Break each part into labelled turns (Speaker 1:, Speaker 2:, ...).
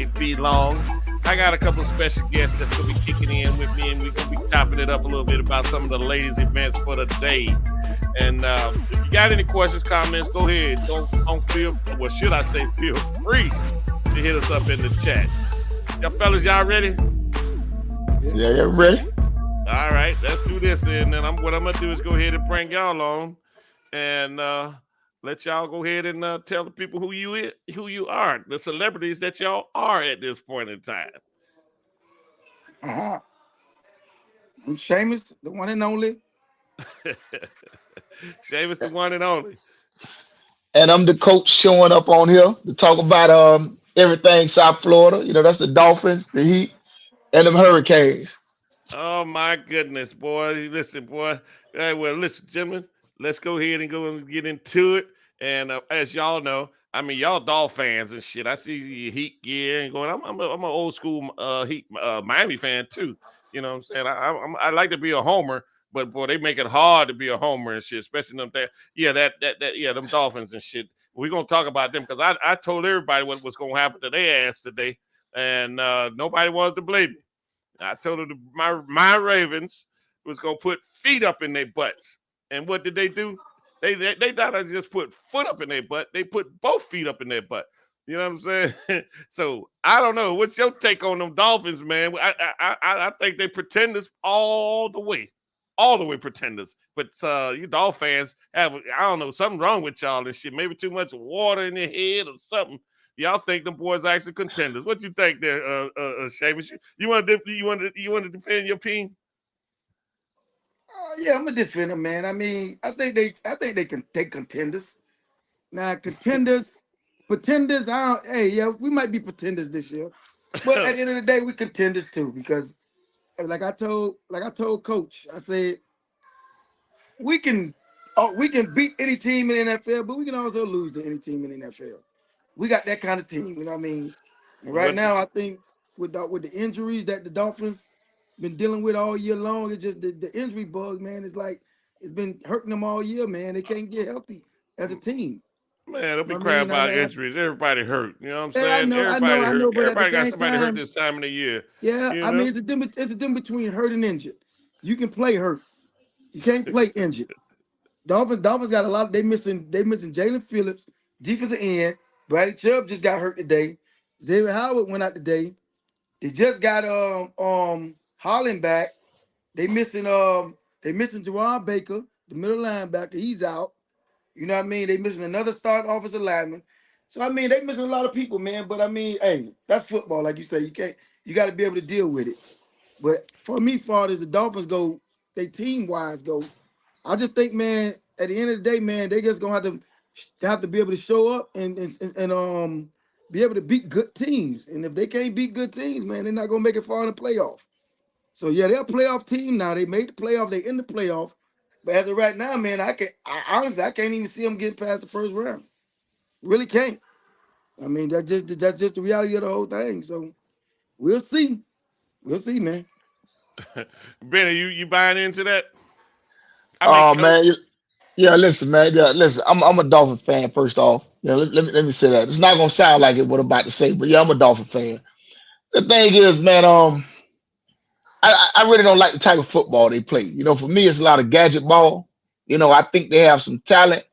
Speaker 1: be long. I got a couple of special guests that's going to be kicking in with me, and we're going to be chopping it up a little bit about some of the ladies' events for the day. And if you got any questions, comments, go ahead. Don't feel, well, should I say feel free to hit us up in the chat. Y'all fellas, y'all ready?
Speaker 2: Yeah, ready.
Speaker 1: All right, let's do this. And then what I'm going to do is go ahead and bring y'all on and let y'all go ahead and tell the people who you are, the celebrities that y'all are at this point in time.
Speaker 3: I'm Seamus, the one and only.
Speaker 1: Seamus, the one and only.
Speaker 2: And I'm the coach showing up on here to talk about everything South Florida. You know, that's the Dolphins, the Heat, and them Hurricanes.
Speaker 1: Oh my goodness, boy! Listen, boy. Hey, well, listen, gentlemen. Let's go ahead and go and get into it. And as y'all know, I mean, y'all Dolphin fans and shit. I see your Heat gear and going. I'm an old school Heat Miami fan too. You know what I'm saying? I like to be a homer, but boy, they make it hard to be a homer and shit, especially them there. Yeah, them Dolphins and shit. We're gonna talk about them because I told everybody what was gonna happen to their ass today, and nobody wanted to believe me. I told them my Ravens was gonna put feet up in their butts, and what did they do? They not just put foot up in their butt; they put both feet up in their butt. You know what I'm saying? So I don't know. What's your take on them Dolphins, man? I think they pretenders all the way pretenders. But you Dolphin fans have, I don't know, something wrong with y'all and shit. Maybe too much water in your head or something. Y'all think them boys are actually contenders? What you think there, Seamus? You want to defend your team?
Speaker 3: Yeah, I'm a defender, man. I mean, I think they can take contenders. Now, pretenders. We might be pretenders this year, but at the end of the day, we contenders too. Because, like I told Coach, I said we can beat any team in the NFL, but we can also lose to any team in the NFL. We got that kind of team, you know what I mean? And right now, I think with the injuries that the Dolphins been dealing with all year long, it's just the injury bug, man. It's like it's been hurting them all year, man. They can't get healthy as a team.
Speaker 1: Man, don't be crying about injuries. Everybody hurt. You know what I'm saying?
Speaker 3: I know, but
Speaker 1: everybody got
Speaker 3: at the same
Speaker 1: somebody
Speaker 3: time,
Speaker 1: hurt this time of the year.
Speaker 3: Yeah, I mean, it's a difference between hurt and injured. You can play hurt. You can't play injured. Dolphins got a lot. They missing Jalen Phillips, defensive end. Bradley Chubb just got hurt today. Xavier Howard went out today. They just got Holland back. They missing Jerron Baker, the middle linebacker. He's out. You know what I mean? They missing another starting offensive lineman. So I mean, they missing a lot of people, man. But I mean, hey, that's football, like you say. You got to be able to deal with it. But for me, far as the Dolphins go, they team wise go, I just think, man, at the end of the day, man, they just gonna have to be able to show up and be able to beat good teams. And if they can't beat good teams, man, they're not gonna make it far in the playoff. So yeah, they're a playoff team now. They made the playoff. They in the playoff. But as of right now, man, I honestly can't even see them getting past the first round. Really can't. I mean, that's just the reality of the whole thing. So we'll see. We'll see, man.
Speaker 1: Benny, you buying into that?
Speaker 2: Man, listen, man. Yeah, listen. I'm a Dolphin fan. First off, let me say that. It's not gonna sound like it what I'm about to say, but yeah, I'm a Dolphin fan. The thing is, man, I really don't like the type of football they play. You know, for me, it's a lot of gadget ball. You know, I think they have some talent.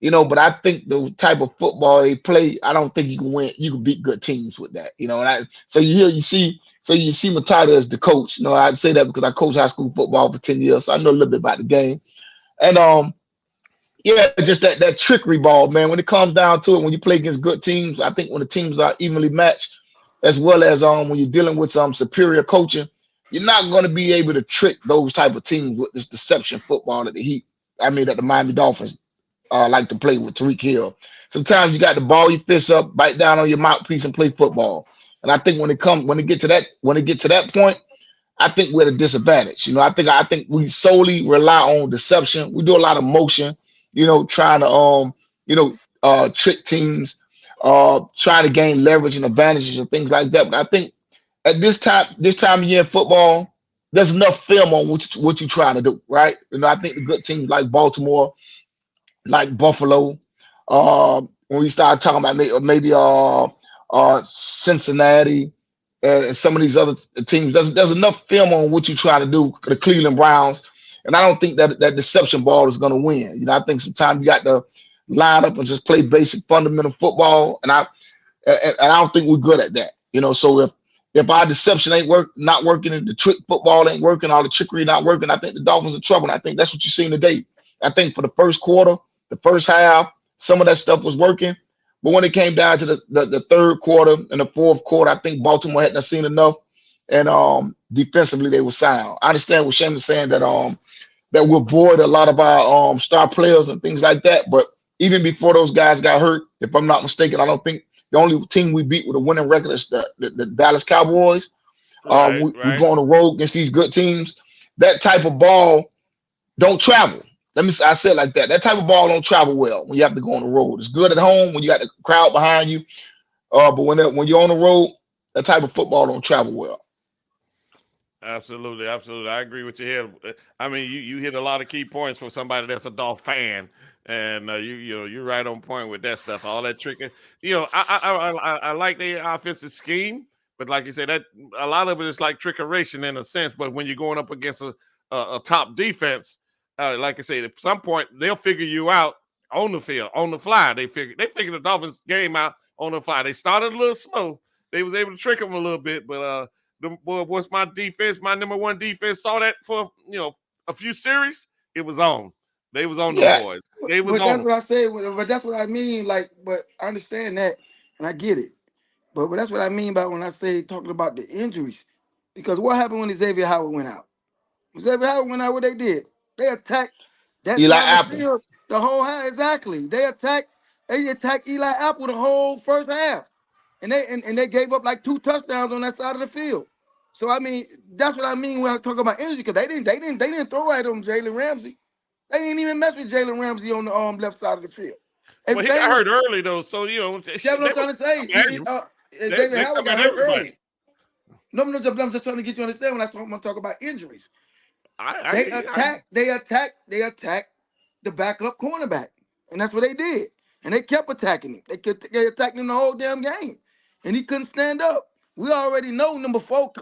Speaker 2: You know, but I think the type of football they play, I don't think you can win. You can beat good teams with that. You know, and you see Matata as the coach. You know, I say that because I coached high school football for 10 years, so I know a little bit about the game. And yeah, just that trickery ball, man. When it comes down to it, when you play against good teams, I think when the teams are evenly matched, as well as when you're dealing with some superior coaching, you're not going to be able to trick those type of teams with this deception football that the Miami Dolphins like to play with Tyreek Hill. Sometimes you got to ball your fists up, bite down on your mouthpiece, and play football. And I think when it get to that point, I think we're at a disadvantage. You know, I think we solely rely on deception. We do a lot of motion, you know, trying to trick teams, trying to gain leverage and advantages and things like that. But I think at this time of year in football, there's enough film on what you're trying to do, right? You know, I think the good teams like Baltimore, like Buffalo, when we start talking about maybe Cincinnati, and some of these other teams. There's enough film on what you're trying to do. The Cleveland Browns, and I don't think that deception ball is going to win. You know, I think sometimes you got to line up and just play basic fundamental football, and I don't think we're good at that. You know, so if our deception not working, and the trick football ain't working, all the trickery not working, I think the Dolphins are in trouble. And I think that's what you're seeing today. I think for the first quarter, the first half, some of that stuff was working. But when it came down to the third quarter and the fourth quarter, I think Baltimore hadn't seen enough. And defensively, they were sound. I understand what Shane is saying that we'll void a lot of our star players and things like that. But even before those guys got hurt, if I'm not mistaken, I don't think the only team we beat with a winning record is the Dallas Cowboys. We go on the road against these good teams. That type of ball don't travel. I said it like that. That type of ball don't travel well when you have to go on the road. It's good at home when you got the crowd behind you. But when you're on the road, that type of football don't travel well.
Speaker 1: Absolutely. I agree with you here. I mean, you hit a lot of key points for somebody that's a Dolph fan, and you're right on point with that stuff. All that tricking. I like the offensive scheme, but like you said, that a lot of it is like trickeration in a sense. But when you're going up against a top defense, like I said, at some point they'll figure you out on the field, on the fly. They figured the Dolphins game out on the fly. They started a little slow. They was able to trick them a little bit, but what's my defense? My number one defense saw that for a few series. It was on. They was on the boys. They was on.
Speaker 3: That's what I say. But that's what I mean. Like, but I understand that and I get it. But that's what I mean by when I say talking about the injuries. Because what happened when Xavier Howard went out? When Xavier Howard went out, what they did? They attacked that
Speaker 2: Eli
Speaker 3: side of the
Speaker 2: Apple.
Speaker 3: field the whole half. Exactly. They attacked Eli Apple the whole first half. And they gave up like 2 touchdowns on that side of the field. So I mean, that's what I mean when I talk about energy, because they didn't throw right on Jalen Ramsey. They didn't even mess with Jalen Ramsey on the left side of the field.
Speaker 1: Well, he got hurt early though, so
Speaker 3: that's what I'm trying to say. Xavier Howard got hurt early. No, I'm just trying to get you to understand when I'm talking about injuries. They attacked the backup cornerback, and that's what they did. And they kept attacking him. They attacked him the whole damn game, and he couldn't stand up. We already know number 4,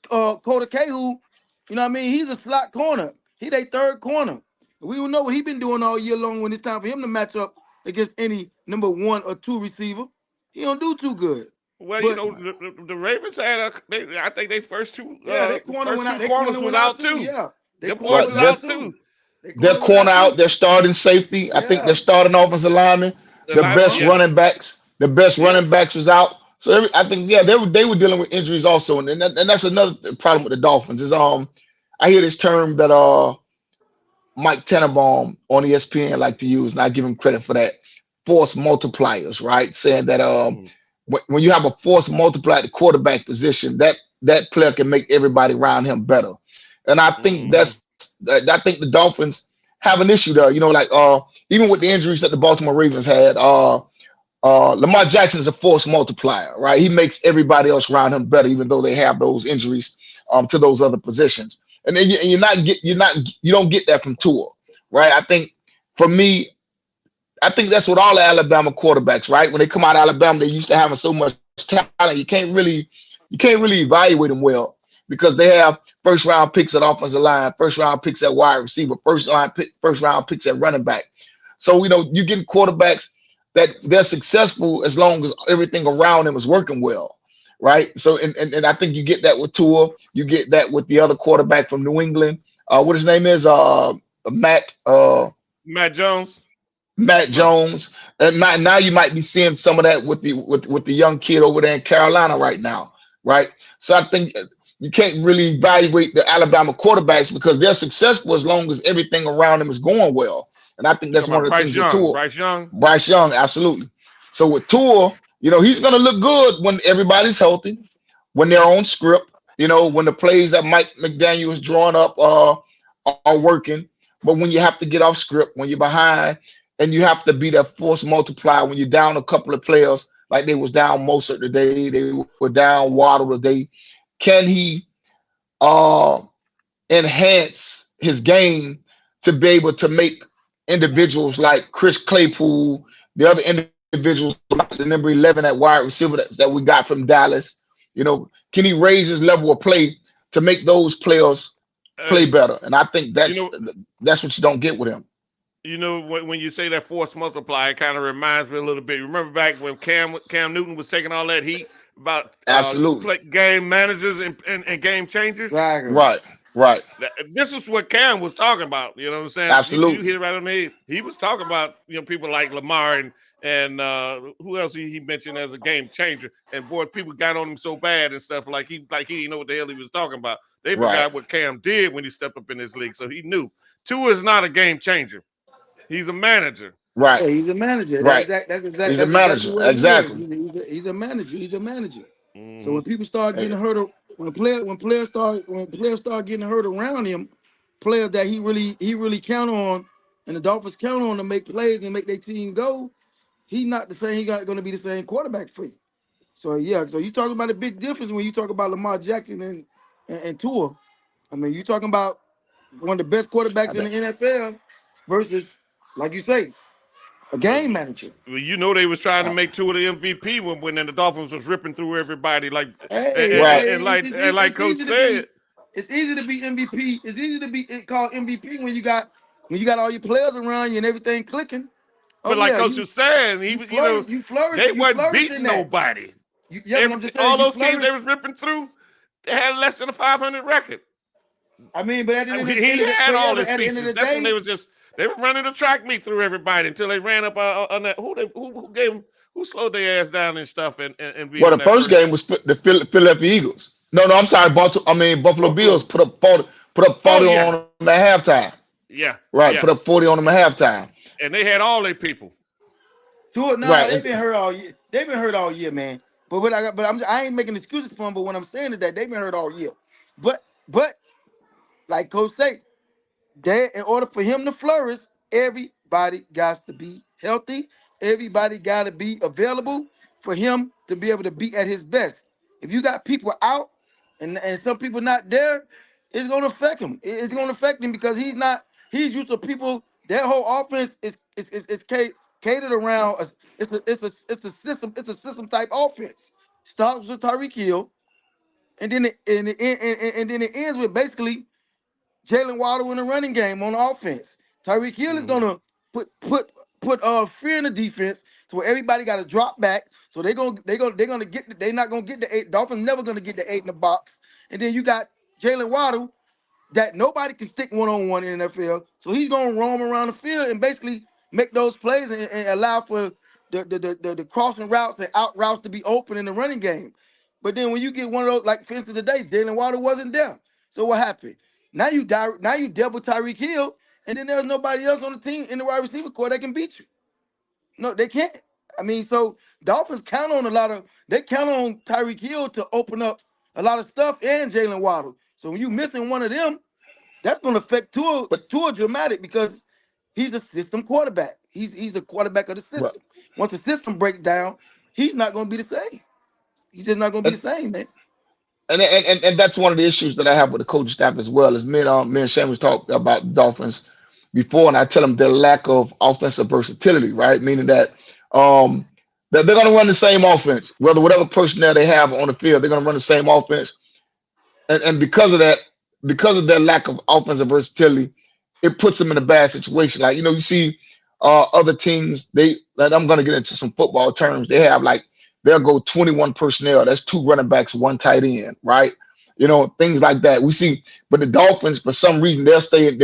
Speaker 3: Coda Cahu. You know what I mean? He's a slot corner. He their third corner. We don't know what he's been doing all year long when it's time for him to match up against any number 1 or 2 receiver. He don't do too good.
Speaker 1: Well, the Ravens had I think they first 2
Speaker 3: their corner went out. Their
Speaker 1: corners was out too.
Speaker 3: Yeah,
Speaker 1: their corner was out too.
Speaker 2: Their corner out, their starting safety. I think their starting offensive lineman, the best running backs. The best running backs was out. So I think they were dealing with injuries also, and that's another problem with the Dolphins is I hear this term that Mike Tannenbaum on ESPN like to use, and I give him credit for that. Force multipliers, right? Saying that when you have a force multiplier at the quarterback position, that player can make everybody around him better. And I think I think the Dolphins have an issue there. Like even with the injuries that the Baltimore Ravens had, Lamar Jackson is a force multiplier, right? He makes everybody else around him better, even though they have those injuries to those other positions. And then you don't get that from Tua, right? I think for me, I think that's what all the Alabama quarterbacks, right? When they come out of Alabama, they used to having so much talent. You can't really evaluate them well because they have first round picks at offensive line, first round picks at wide receiver, first round picks at running back. So you get quarterbacks that they're successful as long as everything around them is working well, right? So and I think you get that with Tua, you get that with the other quarterback from New England. What his name is? Matt
Speaker 1: Jones.
Speaker 2: Matt Jones. And now you might be seeing some of that with the young kid over there in Carolina right now, right? So I think you can't really evaluate the Alabama quarterbacks because they're successful as long as everything around them is going well. And I think that's one of the things with Tua. Bryce Young, absolutely. So with Tua, he's going to look good when everybody's healthy, when they're on script, when the plays that Mike McDaniel is drawing up are working. But when you have to get off script, when you're behind, and you have to be that force multiplier when you're down a couple of players, like they was down Mostert today, they were down Waddle today. Can he enhance his game to be able to make individuals like Chris Claypool, the other individuals, the number 11 at wide receiver that we got from Dallas. Can he raise his level of play to make those players play better? And I think that's what you don't get with him.
Speaker 1: When you say that force multiplier, it kind of reminds me a little bit. Remember back when Cam Newton was taking all that heat about game managers and game changers?
Speaker 2: Right.
Speaker 1: This is what Cam was talking about. You know what I'm saying?
Speaker 2: Absolutely.
Speaker 1: You hit it right on the head. He was talking about people like Lamar and who else he mentioned as a game changer. And boy, people got on him so bad and stuff like he didn't know what the hell he was talking about. They forgot what Cam did when he stepped up in this league, so he knew. Tua is not a game changer. He's a manager.
Speaker 2: Right.
Speaker 3: Yeah, he's a manager.
Speaker 2: Right.
Speaker 3: That's exactly.
Speaker 2: He's a manager. Exactly.
Speaker 3: He's a manager. He's a manager.
Speaker 1: Mm.
Speaker 3: So when people start getting hurt, when players start getting hurt around him, players that he really count on, and the Dolphins count on to make plays and make their team go, he's not the same. He's not going to be the same quarterback for you. So yeah. So you talking about a big difference when you talk about Lamar Jackson and Tua. I mean, you talking about one of the best quarterbacks in the NFL versus, like you say, a game manager.
Speaker 1: Well, they was trying to make Tua the MVP when the Dolphins was ripping through everybody. Like Coach said,
Speaker 3: it's easy to be MVP. It's easy to be called MVP when you got all your players around you and everything clicking.
Speaker 1: But Coach was saying, they wasn't beating nobody. All those teams they was ripping through, they had less than a 500 record.
Speaker 3: I mean, but at the end of the day,
Speaker 1: he had all his pieces. That's when they were running the track meet through everybody until they ran up on that. Who slowed their ass down and stuff and
Speaker 2: well, the first game was the Philadelphia Eagles. No, I'm sorry, Buffalo Bills put up 40 on them at halftime.
Speaker 1: Yeah,
Speaker 2: right. Put up 40 on them at halftime,
Speaker 1: and they had all their people.
Speaker 3: They've been hurt all year. They've been hurt all year, man. I ain't making excuses for them. But what I'm saying is that they've been hurt all year. But like Coach say, in order for him to flourish, everybody got to be healthy. Everybody got to be available for him to be able to be at his best. If you got people out and some people not there, it's going to affect him. It's going to affect him because he's used to people. That whole offense is catered around. It's a system type offense. Starts with Tyreek Hill, and then it ends with basically Jalen Waddle in the running game on offense. Tyreek Hill is gonna put fear in the defense to where everybody got to drop back. So they're not gonna get the 8. Dolphins never gonna get the 8 in the box. And then you got Jalen Waddle that nobody can stick one-on-one in the NFL. So he's gonna roam around the field and basically make those plays and allow for the crossing routes and out routes to be open in the running game. But then when you get one of those, like for instance today, Jalen Waddle wasn't there. So what happened? Now you double Tyreek Hill, and then there's nobody else on the team in the wide receiver core that can beat you. No, they can't. I mean, so Dolphins count on Tyreek Hill to open up a lot of stuff and Jalen Waddle. So when you missing one of them, that's going to affect Tua dramatic because he's a system quarterback. He's a quarterback of the system. Right. Once the system breaks down, he's not going to be the same. He's just not going to be the same, man.
Speaker 2: And that's one of the issues that I have with the coaching staff as well. Is me and Shane was talking about the Dolphins before, and I tell them their lack of offensive versatility, right? Meaning that that they're going to run the same offense, whatever personnel they have on the field, they're going to run the same offense. And because of that, because of their lack of offensive versatility, it puts them in a bad situation. Like, you see other teams, I'm going to get into some football terms. They have they'll go 21 personnel. That's 2 running backs, 1 tight end, right? Things like that. We see, but the Dolphins, for some reason, they'll stay in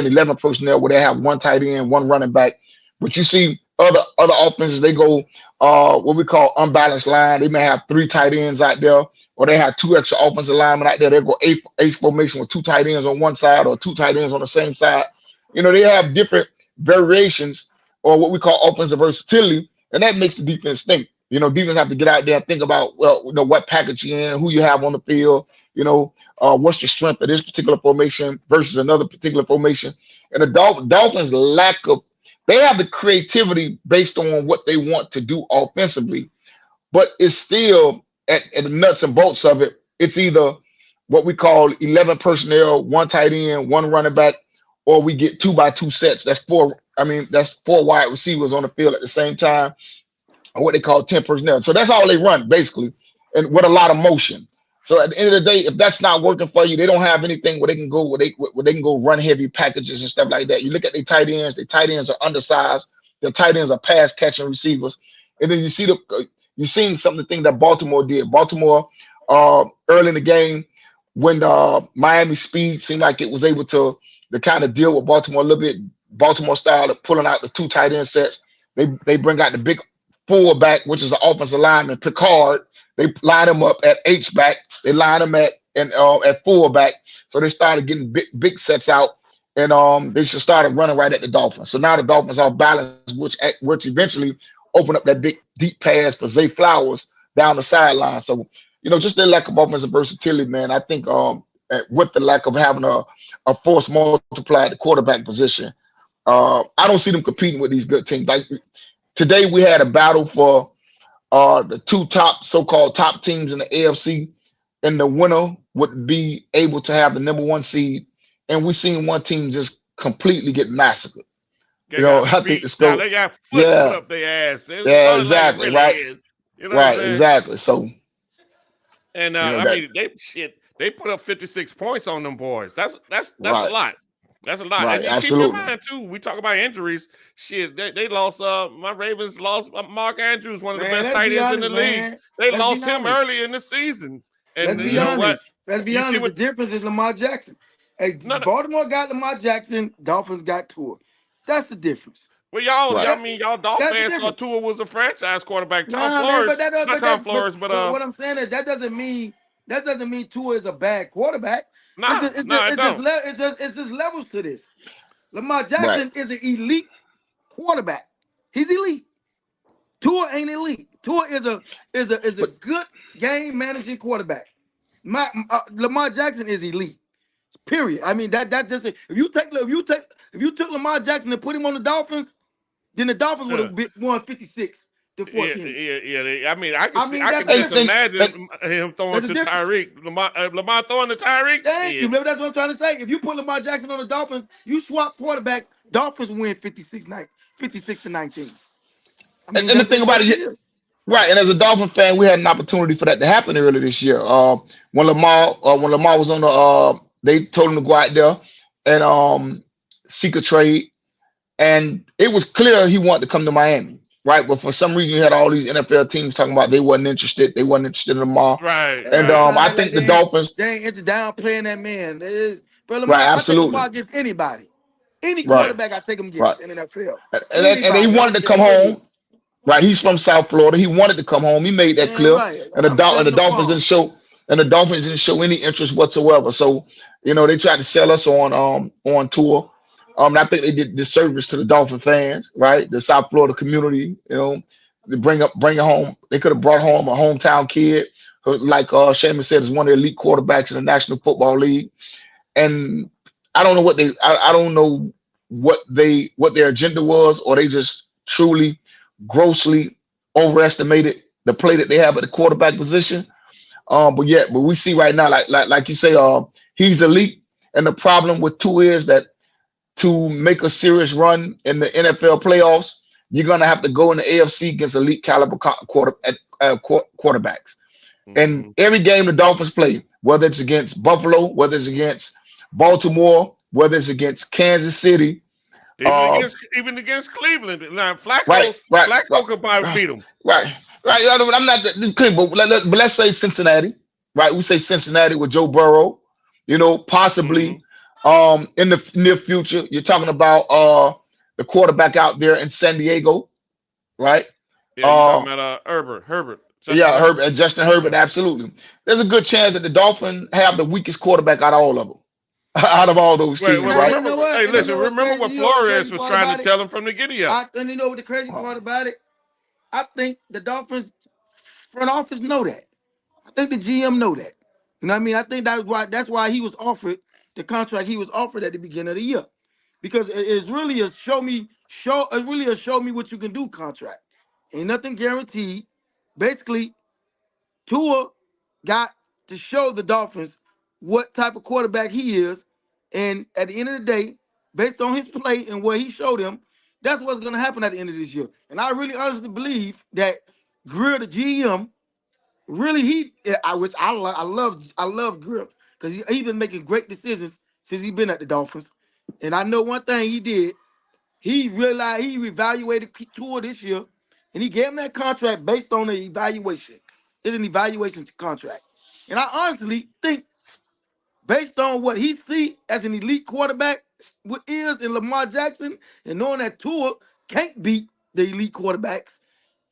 Speaker 2: 11 personnel where they have 1 tight end, 1 running back. But you see other offenses, they go what we call unbalanced line. They may have 3 tight ends out there, or they have 2 extra offensive linemen out there. They go ace formation with 2 tight ends on one side or 2 tight ends on the same side. They have different variations or what we call offensive versatility, and that makes the defense think. Defense have to get out there and think about, what package you're in, who you have on the field, what's the strength of this particular formation versus another particular formation. And the Dolphins they have the creativity based on what they want to do offensively, but it's still at the nuts and bolts of it. It's either what we call 11 personnel, 1 tight end, 1 running back, or we get 2-by-2 sets. That's 4 wide receivers on the field at the same time. what they call 10 personnel. So that's all they run basically, and with a lot of motion. So at the end of the day, if that's not working for you, they don't have anything where they can go where they can go run heavy packages and stuff like that. You look at their tight ends. Their tight ends are undersized. Their tight ends are pass catching receivers. And then you seen some of the thing that Baltimore did. Baltimore early in the game when Miami speed seemed like it was able to kind of deal with Baltimore a little bit. Baltimore style of pulling out the two tight end sets. They bring out the big fullback, which is an offensive lineman, Picard. They line him up at H back. They line him at fullback. So they started getting big sets out, and they just started running right at the Dolphins. So now the Dolphins are balanced, which eventually opened up that big deep pass for Zay Flowers down the sideline. So just their lack of offensive versatility, man. I think with the lack of having a force multiplier at the quarterback position, I don't see them competing with these good teams. Like today, we had a battle for the two so-called top teams in the AFC, and the winner would be able to have the number one seed. And we seen one team just completely get massacred. I think the scope.
Speaker 1: They got foot up their ass.
Speaker 2: Yeah, exactly. Right. Right. Exactly. So.
Speaker 1: And they put up 56 points on them boys. That's a lot. That's a lot.
Speaker 2: Right,
Speaker 1: and keep in mind too, we talk about injuries. Shit, they lost. My Ravens lost Mark Andrews, one of the best tight ends in the league. They lost him early in the season. And
Speaker 3: let's be honest. Let's be honest. The difference is Lamar Jackson. Hey, Baltimore got Lamar Jackson. Dolphins got Tua. That's the difference.
Speaker 1: Well, y'all Dolphins fans thought Tua was a franchise quarterback. Tom Flores, but
Speaker 3: what I'm saying is that doesn't mean Tua is a bad quarterback. It's just levels to this. Lamar Jackson is an elite quarterback. He's elite. Tua ain't elite. Tua is a good game managing quarterback. Lamar Jackson is elite. Period. I mean that just if you took Lamar Jackson and put him on the Dolphins, then the Dolphins would have won 56 to 14.
Speaker 1: Yeah. I mean, I can just imagine him throwing to Tyreek. Lamar throwing to Tyreek.
Speaker 3: Thank you. Maybe that's what I'm trying to say. If you put Lamar Jackson on the Dolphins, you swap quarterbacks, Dolphins win 56 to 19. I mean,
Speaker 2: and the thing about it is. Right, and as a Dolphin fan, we had an opportunity for that to happen earlier this year. When Lamar was on the, they told him to go out there and seek a trade, and it was clear he wanted to come to Miami, right? But for some reason, you had all these NFL teams talking about they wasn't interested. They wasn't interested in Lamar,
Speaker 1: right?
Speaker 2: And I think the Dolphins
Speaker 3: they ain't into downplaying that man. Lamar,
Speaker 2: right, absolutely.
Speaker 3: I take Lamar against anybody, any quarterback. I take him against in the NFL,
Speaker 2: and he wanted to come home. Right, he's from South Florida. He wanted to come home. He made that clear, and the Dolphins didn't show. And the Dolphins didn't show any interest whatsoever. So, they tried to sell us on tour. I think they did disservice to the Dolphin fans, right? The South Florida community. To bring it home. They could have brought home a hometown kid, who, like Seamus said, is one of the elite quarterbacks in the National Football League. And I don't know I don't know what their agenda was, or they just truly grossly overestimated the play that they have at the quarterback position. But we see right now, like you say, he's elite. And the problem with Tua is that to make a serious run in the NFL playoffs, you're gonna have to go in the AFC against elite caliber quarterbacks. Mm-hmm. And every game the Dolphins play, whether it's against Buffalo, whether it's against Baltimore, whether it's against Kansas City,
Speaker 1: even against Cleveland. Now Flacco could probably beat them.
Speaker 2: Right. I'm not Cleveland, but let's say Cincinnati. Right. We say Cincinnati with Joe Burrow. Possibly in the near future. You're talking about the quarterback out there in San Diego, right?
Speaker 1: Yeah, you're talking about Herbert.
Speaker 2: Herbert and Justin Herbert. Absolutely. There's a good chance that the Dolphins have the weakest quarterback out of all of them. Out of all those teams, right?
Speaker 1: Remember what Flores was trying to tell him from the giddy-up.
Speaker 3: And you know what the crazy part about it? I think the Dolphins front office know that. I think the GM know that. You know what I mean? I think that's why he was offered the contract he was offered at the beginning of the year. Because it's really a show me what you can do contract. Ain't nothing guaranteed. Basically, Tua got to show the Dolphins what type of quarterback he is. And at the end of the day, based on his play and what he showed him, that's what's going to happen at the end of this year. And I really honestly believe that Greer, the GM, really which I love Greer because he been making great decisions since he been at the Dolphins. And I know one thing he did. He realized he evaluated Tua this year, and he gave him that contract based on the evaluation. It's an evaluation contract. And I honestly think, based on what he see as an elite quarterback is in Lamar Jackson, and knowing that Tua can't beat the elite quarterbacks,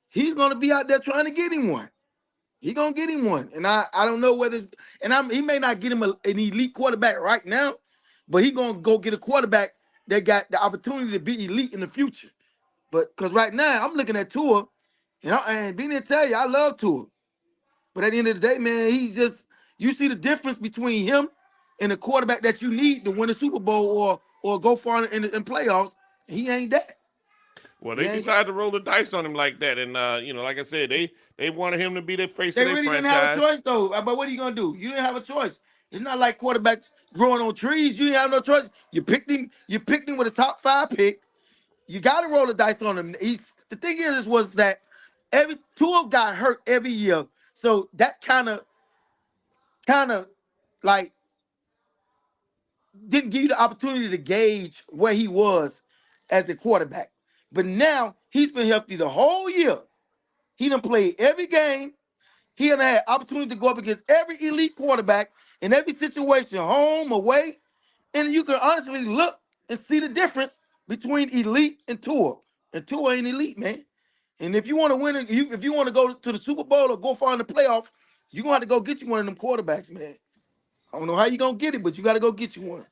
Speaker 3: he's gonna be out there trying to get him one. He gonna get him one, and I don't know whether it's, he may not get him an elite quarterback right now, but he gonna go get a quarterback that got the opportunity to be elite in the future. But because right now I'm looking at Tua, and being to tell you, I love Tua, but at the end of the day, man, you see the difference between him and the quarterback that you need to win a Super Bowl or go far in playoffs. And he ain't that.
Speaker 1: Well, they decided to roll the dice on him like that, and like I said, they wanted him to be their face of their franchise. They really didn't have a
Speaker 3: choice though. But what are you gonna do? You didn't have a choice. It's not like quarterbacks growing on trees. You didn't have no choice. You picked him. You picked him with a top 5 pick. You got to roll the dice on him. The thing was that every Tua got hurt every year, so that kind of like didn't give you the opportunity to gauge where he was as a quarterback. But now he's been healthy the whole year. He done played every game. He done had opportunity to go up against every elite quarterback in every situation, home, away. And you can honestly look and see the difference between elite and Tua. And Tua ain't elite, man. And if you want to win, if you want to go to the Super Bowl or go far in the playoff, you're going to have to go get you one of them quarterbacks, man. I don't know how you're going to get it, but you got to go get you one.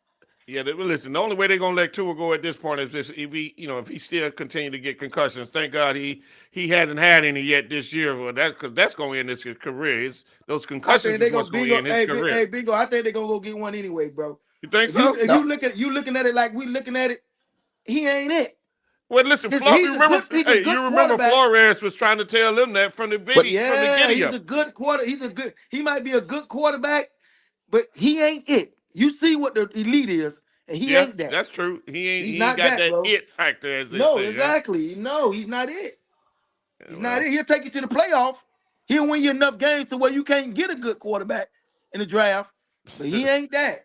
Speaker 1: Yeah, listen, the only way they're going to let Tua go at this point is if he still continue to get concussions. Thank God he hasn't had any yet this year. Well, because that's going to end his career. Those concussions is what's going to end his career.
Speaker 3: Hey, Bingo, I think they're going to go get one anyway, bro.
Speaker 1: You think so?
Speaker 3: If you looking at it like we looking at it, he ain't it.
Speaker 1: Well, listen, you remember Flores was trying to tell them that from the video.
Speaker 3: He's a good quarter. He might be a good quarterback, but he ain't it. You see what the elite is, and he ain't that.
Speaker 1: That's true. He ain't got that it factor, as they say.
Speaker 3: No, exactly. Huh? No, he's not it. He's not it. He'll take you to the playoff. He'll win you enough games to where you can't get a good quarterback in the draft, but he ain't that.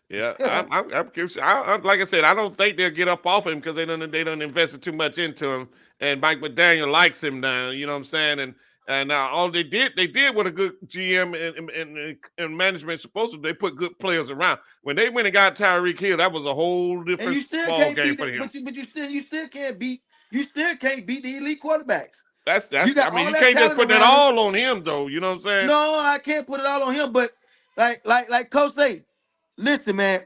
Speaker 1: Yeah, I'm curious. Like I said, I don't think they'll get up off him because they done invested too much into him. And Mike McDaniel likes him now. You know what I'm saying? And now all they did what a good GM and management supposed to. They put good players around. When they went and got Tyreek Hill, that was a whole different ball game for him.
Speaker 3: But you still can't beat the elite quarterbacks.
Speaker 1: That's you can't just put that all on him though. You know what I'm saying?
Speaker 3: No, I can't put it all on him. But like Coach say, listen, man.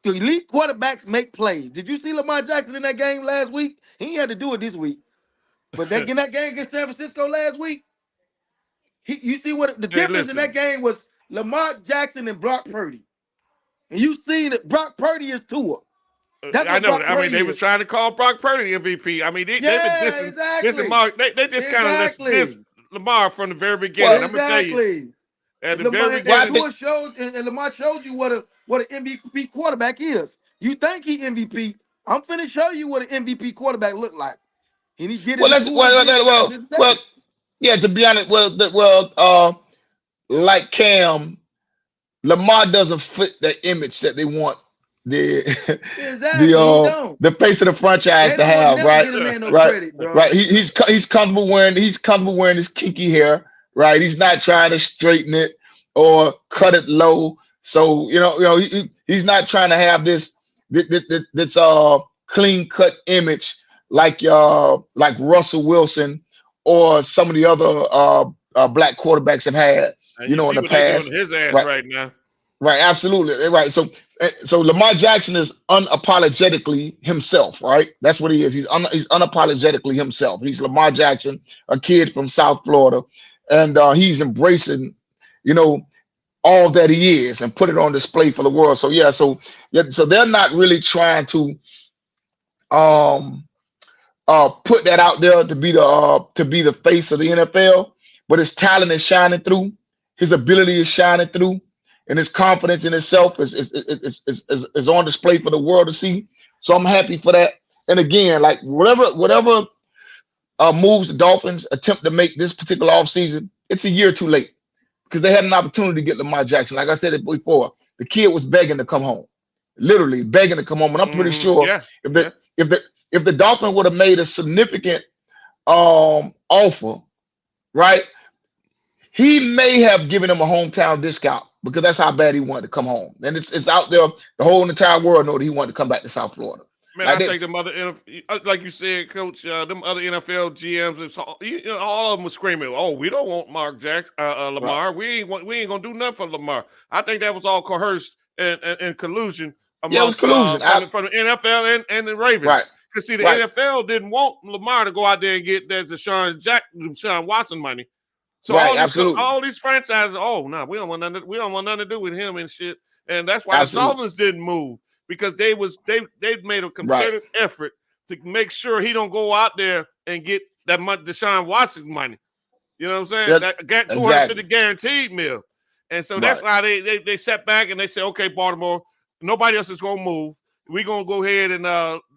Speaker 3: The elite quarterbacks make plays. Did you see Lamar Jackson in that game last week? He had to do it this week. But in that game against San Francisco last week, you see what the difference in that game was Lamar Jackson and Brock Purdy. And you seen that Brock Purdy is Tua.
Speaker 1: I know. They were trying to call Brock Purdy MVP. I mean, they've been dissing Mark. They just kind of dissed Lamar from the very beginning. I'm gonna tell you. At the very beginning,
Speaker 3: and Lamar showed you what an MVP quarterback is. You think he MVP? I'm finna show you what an MVP quarterback look like. And he did it.
Speaker 2: Well, yeah. To be honest, like Cam, Lamar doesn't fit the image that they want the face of the franchise to have, right? Right. He's comfortable wearing his kinky hair, right? He's not trying to straighten it or cut it low. So he's not trying to have this clean cut image like Russell Wilson or some of the other black quarterbacks have had, in the past.
Speaker 1: His ass right now.
Speaker 2: Right, absolutely, right. So Lamar Jackson is unapologetically himself, right? That's what he is. He's unapologetically himself. He's Lamar Jackson, a kid from South Florida, and he's embracing, all that he is and put it on display for the world. So they're not really trying to put that out there to be the face of the NFL, but his talent is shining through, his ability is shining through, and his confidence in himself is on display for the world to see. So I'm happy for that. And again, like whatever moves the Dolphins attempt to make this particular offseason, it's a year too late because they had an opportunity to get Lamar Jackson. Like I said it before, the kid was begging to come home, literally begging to come home. And I'm pretty sure if the Dolphins would have made a significant offer, right, he may have given him a hometown discount because that's how bad he wanted to come home. And it's out there. The whole entire world know that he wanted to come back to South Florida.
Speaker 1: Man, like I think them other NFL, like you said, Coach, them other NFL GMs, all of them were screaming, "Oh, we don't want Lamar. Right. We ain't gonna do nothing for Lamar." I think that was all coerced and collusion amongst from the NFL and the Ravens.
Speaker 2: Right.
Speaker 1: Because see, the NFL didn't want Lamar to go out there and get that Deshaun Watson money. So all these franchises, no, we don't want nothing to do with him and shit. And that's why the Dolphins didn't move. Because they made a concerted effort to make sure he don't go out there and get that much Deshaun Watson money. You know what I'm saying?
Speaker 2: Yep,
Speaker 1: that got 250 guaranteed mil. And so that's why they sat back and they said, okay, Baltimore, nobody else is gonna move. We're gonna go ahead and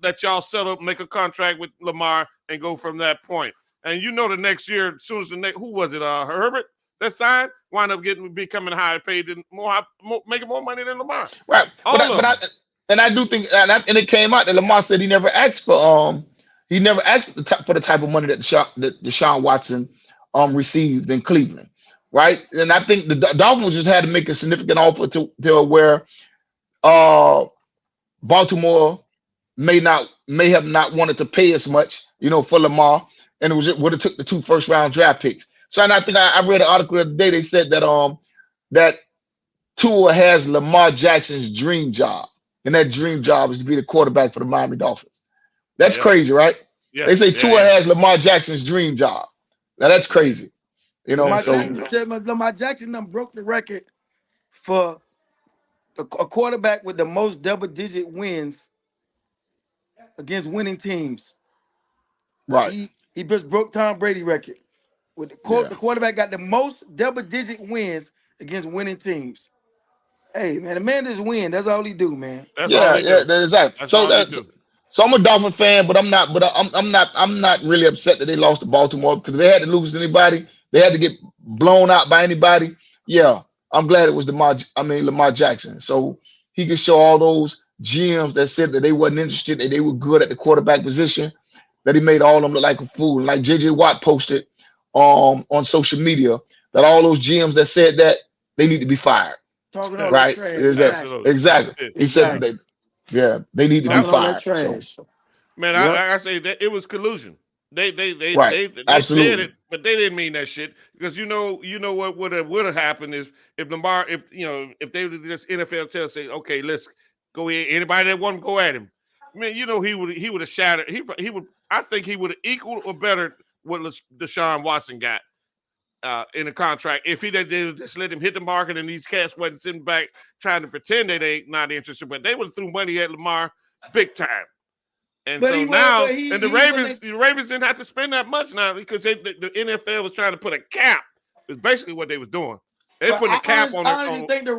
Speaker 1: let y'all settle up, make a contract with Lamar and go from that point. And the next year, as soon as who was it? Herbert that signed wound up becoming higher paid and making more money than Lamar.
Speaker 2: Right. And I do think, and it came out that Lamar said he never asked for the type of money that Deshaun Watson received in Cleveland, right? And I think the Dolphins just had to make a significant offer to where Baltimore may have not wanted to pay as much, for Lamar, and it would have took the 2 first-round draft picks. So, and I think I read an article the other day. They said that that Tua has Lamar Jackson's dream job. And that dream job is to be the quarterback for the Miami Dolphins. That's crazy, right? Yeah. They say Tua has Lamar Jackson's dream job. Now that's crazy.
Speaker 3: Lamar Jackson done broke the record for a quarterback with the most double-digit wins against winning teams.
Speaker 2: Right.
Speaker 3: He just broke Tom Brady record. With the quarterback got the most double-digit wins against winning teams. Hey man, the man just win. That's all he do, man.
Speaker 2: Exactly. So I'm a Dolphin fan, but I'm not really upset that they lost to Baltimore because if they had to lose to anybody, they had to get blown out by anybody. Yeah, I'm glad it was Lamar Jackson. So he could show all those GMs that said that they wasn't interested, that they were good at the quarterback position, that he made all of them look like a fool. Like JJ Watt posted on social media that all those GMs that said that they need to be fired.
Speaker 3: Talking all
Speaker 2: right,
Speaker 3: trash.
Speaker 2: exactly. He said they need to be fired. So.
Speaker 1: Man, I say that it was collusion. They said it, but they didn't mean that shit because you know what would have happened is if Lamar, if they would just NFL say, okay, let's go ahead. Anybody that want to go at him, man, he would have shattered. I think he would have equaled or better what Deshaun Watson got. In a contract, if they just let him hit the market and these cats wasn't sitting back trying to pretend that they not interested, but they would have threw money at Lamar big time. And so now, the Ravens didn't have to spend that much now because the NFL was trying to put a cap. It's basically what they was doing. They put a cap on it.
Speaker 3: I honestly think the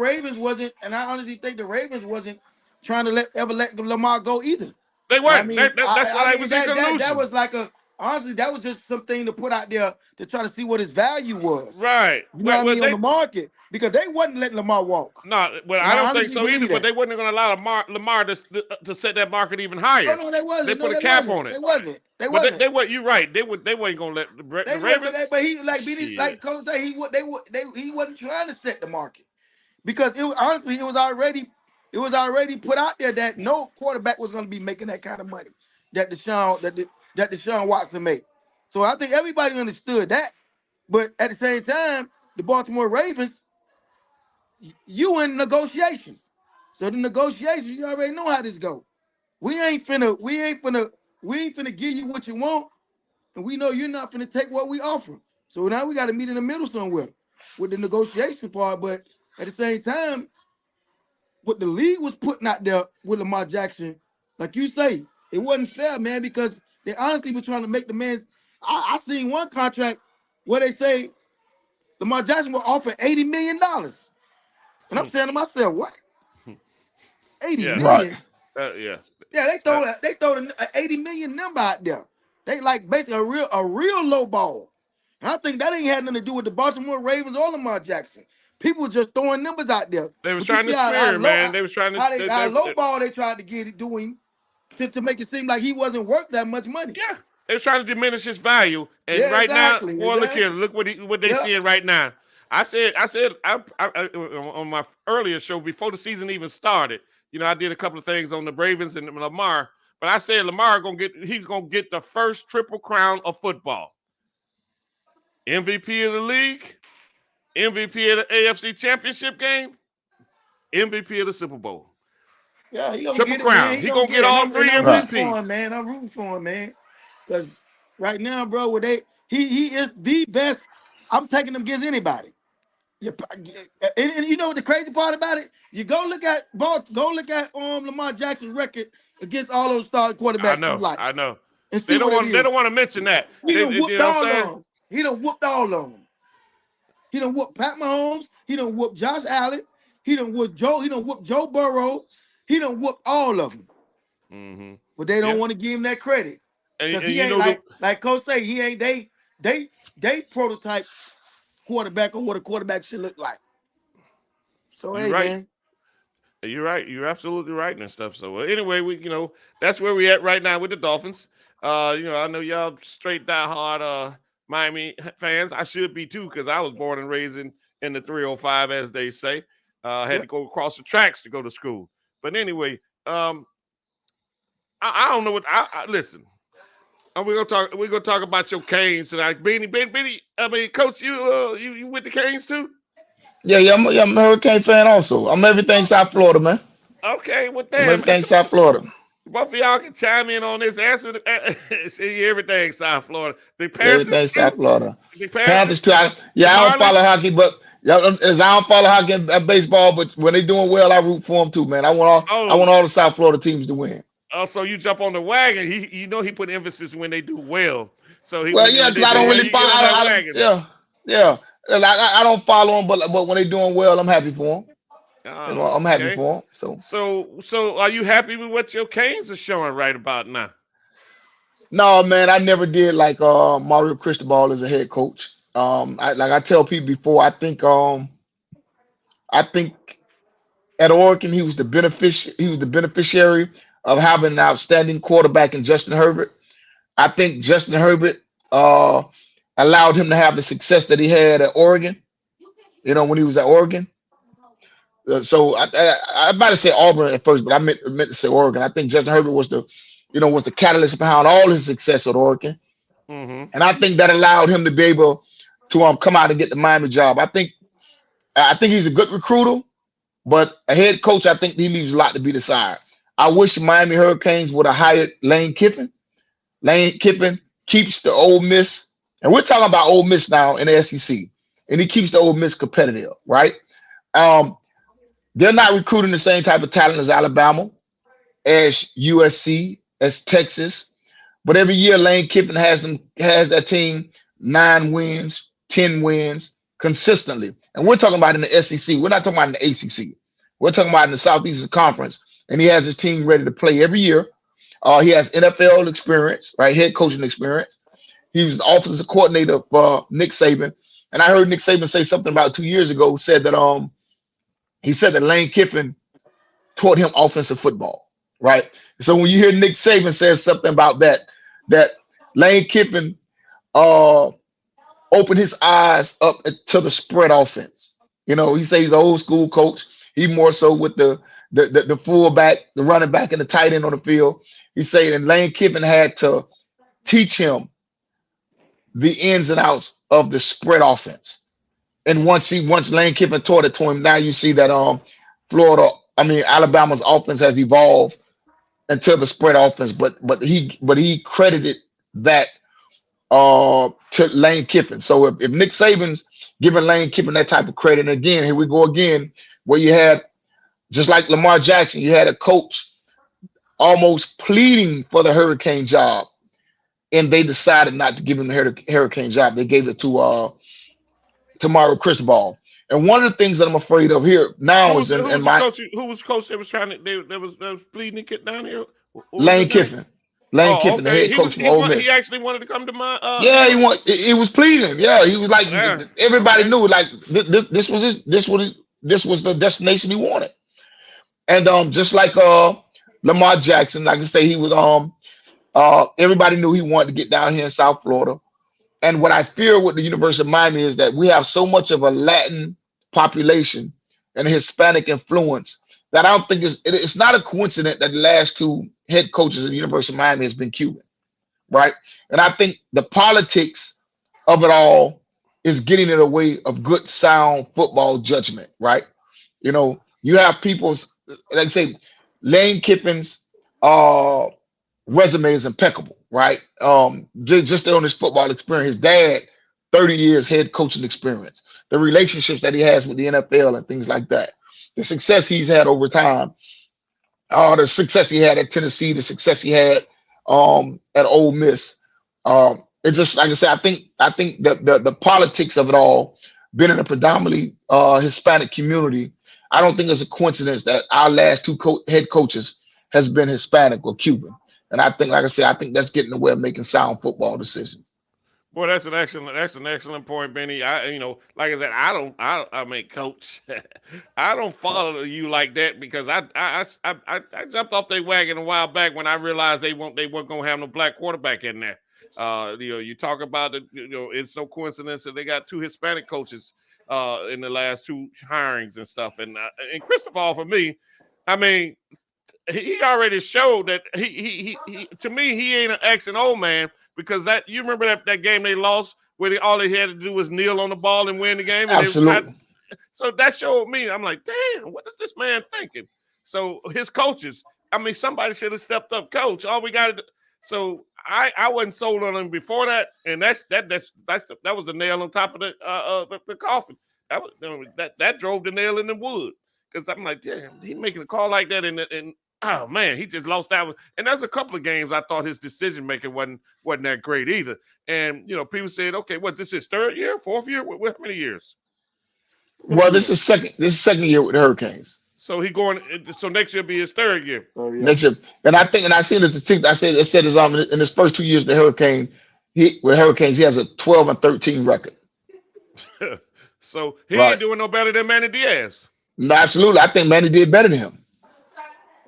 Speaker 3: Ravens wasn't trying to let Lamar go either.
Speaker 1: They weren't. That's why they was in collusion.
Speaker 3: That was like honestly, that was just something to put out there to try to see what his value was.
Speaker 1: Right.
Speaker 3: You know what I mean? On the market. Because they wasn't letting Lamar walk.
Speaker 1: No, well, I don't think so either, but they wasn't going to allow Lamar to set that market even higher.
Speaker 3: No, they wasn't.
Speaker 1: They put a cap on it.
Speaker 3: They wasn't.
Speaker 1: You're right. They wasn't going to let the Ravens.
Speaker 3: But he, Coach say, he wasn't trying to set the market. Because it was already put out there that no quarterback was going to be making that kind of money that Deshaun Watson made. So I think everybody understood that. But at the same time, the Baltimore Ravens, you in negotiations. So the negotiations, you already know how this go. We ain't finna give you what you want, and we know you're not finna take what we offer. So now we got to meet in the middle somewhere with the negotiation part. But at the same time, what the league was putting out there with Lamar Jackson, like you say, it wasn't fair, man, because they honestly were trying to make the man. I seen one contract where they say Lamar Jackson will offer $80 million. And I'm saying to myself, what? 80 million?
Speaker 2: Right.
Speaker 3: Yeah, they throw an $80 million number out there. They like basically a real low ball. And I think that ain't had nothing to do with the Baltimore Ravens or Lamar Jackson. People just throwing numbers out there.
Speaker 1: They was
Speaker 3: But you
Speaker 1: trying
Speaker 3: see
Speaker 1: to smear him, man. They was trying to
Speaker 3: how low ball they tried to get it doing to make it seem like he wasn't worth that much money.
Speaker 1: Yeah. They was trying to diminish his value. And
Speaker 3: Yeah,
Speaker 1: right
Speaker 3: exactly,
Speaker 1: now, boy, look here. Look what they seeing right now. I said on my earlier show before the season even started, you know, I did a couple of things on the Ravens and Lamar, but I said Lamar he's gonna get the first triple crown of football. MVP of the league, MVP of the AFC Championship game, MVP of the Super Bowl.
Speaker 3: Yeah, he gonna
Speaker 1: triple
Speaker 3: get it,
Speaker 1: crown.
Speaker 3: man.
Speaker 1: He gonna get all three
Speaker 3: I'm
Speaker 1: MVP.
Speaker 3: I'm rooting for him, man. Because right now, bro, he is the best. I'm taking him against anybody. And you know what the crazy part about it? You go look at Lamar Jackson's record against all those starting quarterbacks.
Speaker 1: I know.
Speaker 3: And
Speaker 1: they don't want to mention that.
Speaker 3: He done whooped all of them. He done whooped all of them. He done whooped Pat Mahomes. He done whooped Josh Allen. He done whooped Joe Burrow. He done whooped all of them.
Speaker 1: Mm-hmm.
Speaker 3: But they don't want to give him that credit. Because he ain't like Coach say, he ain't they prototype quarterback or what a quarterback should look like. So
Speaker 1: You're right.
Speaker 3: Man.
Speaker 1: You're right. You're absolutely right and stuff. So anyway, that's where we at right now with the Dolphins. I know y'all straight diehard Miami fans. I should be too, because I was born and raised in the 305, as they say. Had to go across the tracks to go to school. But anyway, I don't know what I listen. We're gonna talk about your Canes tonight. Benny, I mean, Coach, you with the Canes too?
Speaker 2: Yeah, I'm a Hurricane fan also. I'm everything South Florida, man.
Speaker 1: Okay, well,
Speaker 2: damn. I'm everything South Florida.
Speaker 1: Both of y'all can chime in on this answer. See, everything South Florida. The
Speaker 2: Panthers, everything South Florida. The Panthers too. I don't follow hockey, but I don't follow hockey and baseball. But when they doing well, I root for them too, man. I want all the South Florida teams to win.
Speaker 1: Oh, so you jump on the wagon. He put emphasis when they do well. So
Speaker 2: because I don't really follow. I don't follow them, but when they doing well, I'm happy for them. I'm happy for them.
Speaker 1: So are you happy with what your Canes are showing right about now?
Speaker 2: No, man, I never did like Mario Cristobal as a head coach. I tell people before, I think at Oregon he was the beneficiary of having an outstanding quarterback in Justin Herbert. I think Justin Herbert allowed him to have the success that he had at Oregon, when he was at Oregon. So I about to say Auburn at first, but I meant to say Oregon. I think Justin Herbert was the catalyst behind all his success at Oregon.
Speaker 1: Mm-hmm.
Speaker 2: And I think that allowed him to be able to come out and get the Miami job. I think he's a good recruiter, but a head coach, I think he leaves a lot to be desired. I wish Miami Hurricanes would have hired Lane Kiffin. Lane Kiffin keeps the Ole Miss, and we're talking about Ole Miss now in the SEC, and he keeps the Ole Miss competitive, right? They're not recruiting the same type of talent as Alabama, as USC, as Texas, but every year Lane Kiffin has that team 9 wins, 10 wins consistently, and we're talking about in the SEC. We're not talking about in the ACC. We're talking about in the Southeastern Conference, and he has his team ready to play every year. He has NFL experience, right? Head coaching experience. He was the offensive coordinator for Nick Saban, and I heard Nick Saban say something about 2 years ago. Said that he said that Lane Kiffin taught him offensive football, right? So when you hear Nick Saban say something about that Lane Kiffin opened his eyes up to the spread offense. He says he's an old school coach. He more so with the fullback, the running back, and the tight end on the field. He said, and Lane Kiffin had to teach him the ins and outs of the spread offense. And once Lane Kiffin taught it to him, now you see that Alabama's offense has evolved into the spread offense. But he credited that to Lane Kiffin. So if Nick Saban's giving Lane Kiffin that type of credit, and again, here we go again, where you had, just like Lamar Jackson, you had a coach almost pleading for the Hurricane job, and they decided not to give him the Hurricane job. They gave it to Mario Cristobal. And one of the things that I'm afraid of here now is
Speaker 1: who was coach that was trying to that was pleading to get down here?
Speaker 2: Lane Kiffin. Lane
Speaker 1: Oh,
Speaker 2: Kiffin, the
Speaker 1: okay.
Speaker 2: head coach from Ole
Speaker 1: He
Speaker 2: Miss.
Speaker 1: actually wanted to come to my
Speaker 2: Yeah, it was pleasing. Yeah, he was like
Speaker 1: yeah.
Speaker 2: everybody
Speaker 1: Okay.
Speaker 2: knew like this was the destination he wanted. And just like Lamar Jackson, like I say, he was everybody knew he wanted to get down here in South Florida. And what I fear with the University of Miami is that we have so much of a Latin population and Hispanic influence that I don't think it's not a coincidence that the last two head coaches at the University of Miami has been Cuban, right? And I think the politics of it all is getting in the way of good, sound football judgment, right? You know, you have people's, like I say, Lane Kiffin's uh, resume is impeccable, right? Just on his football experience, his dad, 30 years head coaching experience, the relationships that he has with the NFL and things like that, the success he's had over time, the success he had at Tennessee, the success he had at Ole Miss. It just like I said, I think that the politics of it all, being in a predominantly Hispanic community, I don't think it's a coincidence that our last two head coaches has been Hispanic or Cuban. And I think, like I said, I think that's getting in the way of making sound football decisions.
Speaker 1: Boy, that's an excellent point, Benny. Like I said, I mean, coach, I don't follow you like that because I jumped off their wagon a while back when I realized they weren't gonna have no black quarterback in there. You talk about it's no coincidence that they got two Hispanic coaches in the last two hirings and stuff, and Christopher for me, I mean, he already showed that he to me he ain't an ex and old man because that you remember that game they lost where all they had to do was kneel on the ball and win the game. And
Speaker 2: Absolutely.
Speaker 1: So that showed me. I'm like, damn, what is this man thinking? So his coaches, I mean, somebody should have stepped up, coach. All we got to do. So I wasn't sold on him before that, and that was the nail on top of the coffin. That drove the nail in the wood because I'm like, damn, he making a call like that and oh man, he just lost that one. And there's a couple of games I thought his decision making wasn't that great either. And people said, okay, what this is third year, fourth year? What how many years?
Speaker 2: Well, this is second year with the Hurricanes.
Speaker 1: So so next year will be his third year.
Speaker 3: Oh yeah.
Speaker 2: Next year. And I seen this I said his in his first 2 years with the Hurricanes, he has a 12-13 record.
Speaker 1: So he
Speaker 2: Right.
Speaker 1: ain't doing no better than Manny Diaz.
Speaker 2: No, absolutely. I think Manny did better than him.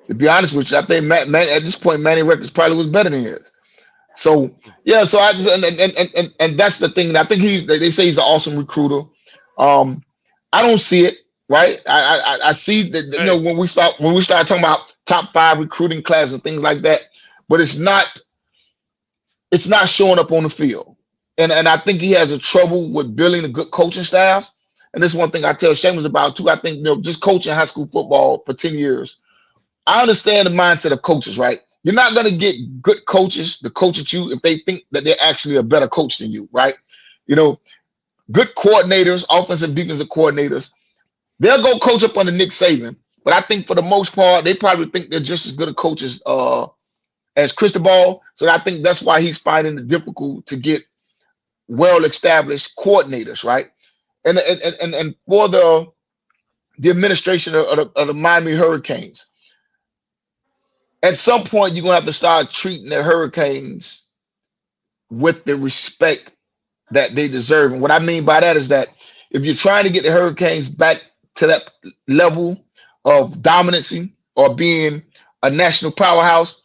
Speaker 2: To be honest with you, I think Man at this point, Manny records probably was better than his. So yeah, so I just and that's the thing. I think they say he's an awesome recruiter. I don't see it, right? I see that when we start talking about top 5 recruiting class and things like that, but it's not showing up on the field. And I think he has a trouble with building a good coaching staff. And this is one thing I tell Seamus about too. I think just coaching high school football for 10 years. I understand the mindset of coaches, right? You're not going to get good coaches to coach at you if they think that they're actually a better coach than you, right? Good coordinators, offensive, defensive coordinators, they'll go coach up under Nick Saban. But I think for the most part, they probably think they're just as good a coaches as Cristobal. So I think that's why he's finding it difficult to get well-established coordinators, right? And for the administration of the Miami Hurricanes, at some point, you're going to have to start treating the Hurricanes with the respect that they deserve. And what I mean by that is that if you're trying to get the Hurricanes back to that level of dominancy or being a national powerhouse,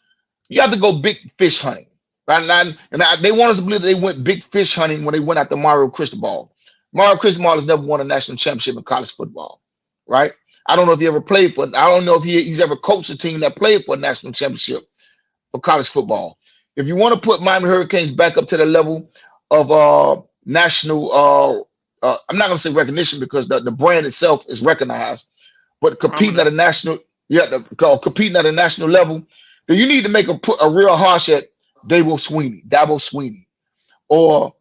Speaker 2: you have to go big fish hunting. Right? And they want us to believe that they went big fish hunting when they went after Mario Cristobal. Mario Cristobal has never won a national championship in college football, right? I don't know if he ever played for. I don't know if he's ever coached a team that played for a national championship for college football. If you want to put Miami Hurricanes back up to the level of national, I'm not going to say recognition because the brand itself is recognized, but competing at a national, competing at a national level, then you need to make a real harsh at Dabo Sweeney, or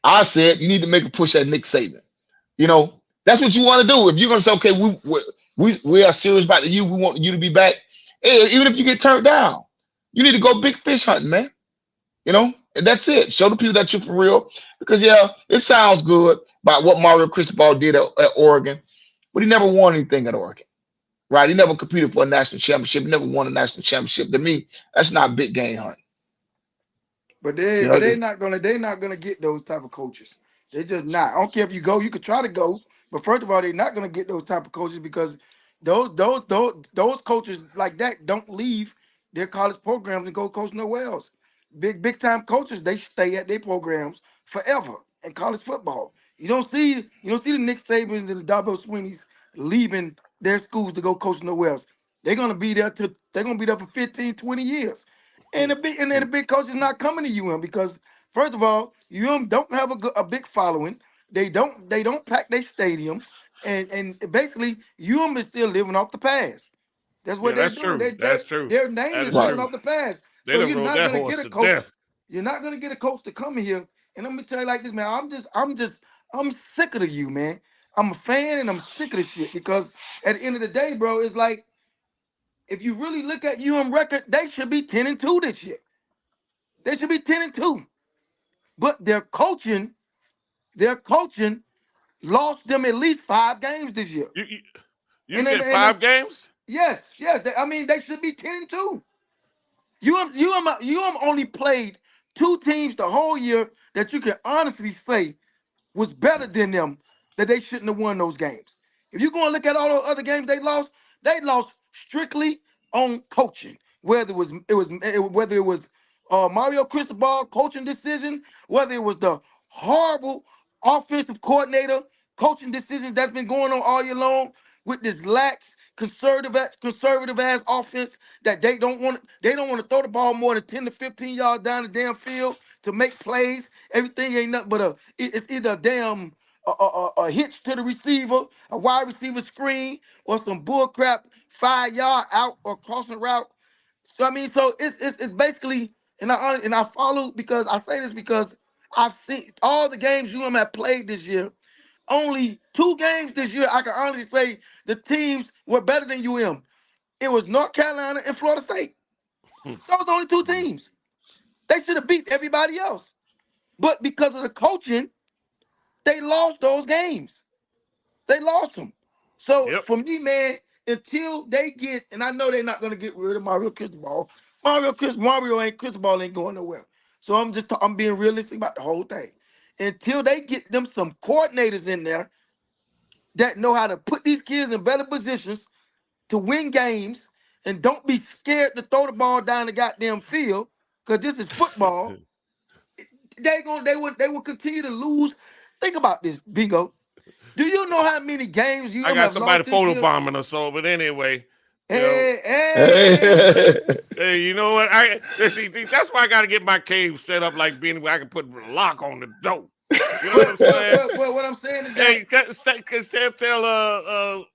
Speaker 2: I said you need to make a push at Nick Saban. That's what you want to do. If you're going to say, okay, we are serious about you, we want you to be back. Hey, even if you get turned down, you need to go big fish hunting, man. And that's it. Show the people that you're for real. Because it sounds good about what Mario Cristobal did at Oregon, but he never won anything at Oregon, right? He never competed for a national championship. He never won a national championship. To me, that's not big game hunting.
Speaker 3: But
Speaker 2: Yeah,
Speaker 3: they're not gonna get those type of coaches. They're just not. I don't care if you go, you could try to go, but first of all, they're not gonna get those type of coaches because those coaches like that don't leave their college programs and go coach nowhere else. Big time coaches, they stay at their programs forever in college football. You don't see the Nick Sabans and the Dabo Sweeneys leaving their schools to go coach nowhere else. They're gonna be there for 15, 20 years. And the big coach is not coming to UM because first of all, UM don't have a big following. They don't pack their stadium, and basically UM is still living off the past. That's what
Speaker 1: Yeah,
Speaker 3: they're
Speaker 1: that's
Speaker 3: doing.
Speaker 1: true. That's true.
Speaker 3: Their name
Speaker 1: That
Speaker 3: is
Speaker 1: is
Speaker 2: right.
Speaker 3: living
Speaker 1: true.
Speaker 3: off the past.
Speaker 1: They
Speaker 3: So
Speaker 1: done
Speaker 3: you're
Speaker 1: rode
Speaker 3: not
Speaker 1: that
Speaker 3: gonna
Speaker 1: horse
Speaker 3: get a
Speaker 1: to
Speaker 3: coach.
Speaker 1: death.
Speaker 3: You're not gonna get a coach to come in here. And I'm gonna tell you like this, man. I'm sick of you, man. I'm a fan and I'm sick of this shit because at the end of the day, bro, it's like if you really look at UM record, they should be 10-2 this year. They should be 10-2. But their coaching lost them at least 5 games this year.
Speaker 1: You you, you
Speaker 3: And
Speaker 1: can
Speaker 3: then,
Speaker 1: get
Speaker 3: and then
Speaker 1: 5 games.
Speaker 3: yes. I mean, they should be 10-2. UM only played 2 teams the whole year that you can honestly say was better than them that they shouldn't have won those games. If you're going to look at all those other games they lost strictly on coaching. Whether it was Mario Cristobal coaching decision, whether it was the horrible offensive coordinator coaching decisions that's been going on all year long with this lax conservative ass offense that they don't want to throw the ball more than 10 to 15 yards down the damn field to make plays. Everything ain't nothing but it's either a damn a hitch to the receiver, a wide receiver screen, or some bull crap 5 yard out or crossing route. So I mean, so it's basically, and I follow because I say this because I've seen all the games UM have played this year. Only 2 games this year I can honestly say the teams were better than UM. It was North Carolina and Florida State. Those are the only 2 teams. They should have beat everybody else. But because of the coaching, they lost those games. They lost them. So
Speaker 1: Yep.
Speaker 3: for me, man, until they get, and I know they're not gonna get rid of Mario Cristobal. Cristobal ain't going nowhere. So I'm being realistic about the whole thing. Until they get them some coordinators in there that know how to put these kids in better positions to win games and don't be scared to throw the ball down the goddamn field, because this is football. They will continue to lose. Think about this, Bingo. Do you know how many games
Speaker 1: I
Speaker 3: UM
Speaker 1: got
Speaker 3: have
Speaker 1: somebody
Speaker 3: lost this year?
Speaker 1: photobombing us all, but anyway, you know,
Speaker 3: Hey, hey,
Speaker 2: Hey.
Speaker 1: hey, you know what? See, that's why I got to get my cave set up like being where I can put a lock on the door. You know what I'm saying?
Speaker 3: what I'm saying is
Speaker 1: Hey,
Speaker 3: that
Speaker 1: tell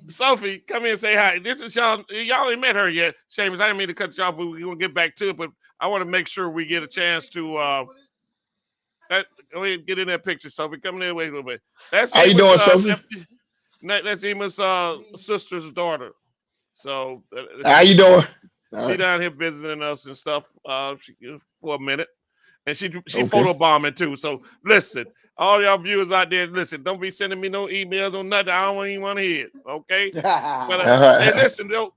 Speaker 1: Sophie, come in and say hi. This is y'all. Y'all ain't met her yet. Seamus, I didn't mean to cut you off, but we're gonna get back to it. But I want to make sure we get a chance to go ahead and get in that picture, Sophie. Come in, wait a little bit. That's
Speaker 2: How you doing, Sophie?
Speaker 1: That's Emma's sister's daughter. So
Speaker 2: How you doing? All
Speaker 1: she
Speaker 2: right.
Speaker 1: down here visiting us and stuff for a minute. And she
Speaker 2: Okay.
Speaker 1: photobombing too. So listen, all y'all viewers out there, listen, don't be sending me no emails or nothing. I don't even want to hear it. Okay. But hey, listen, though,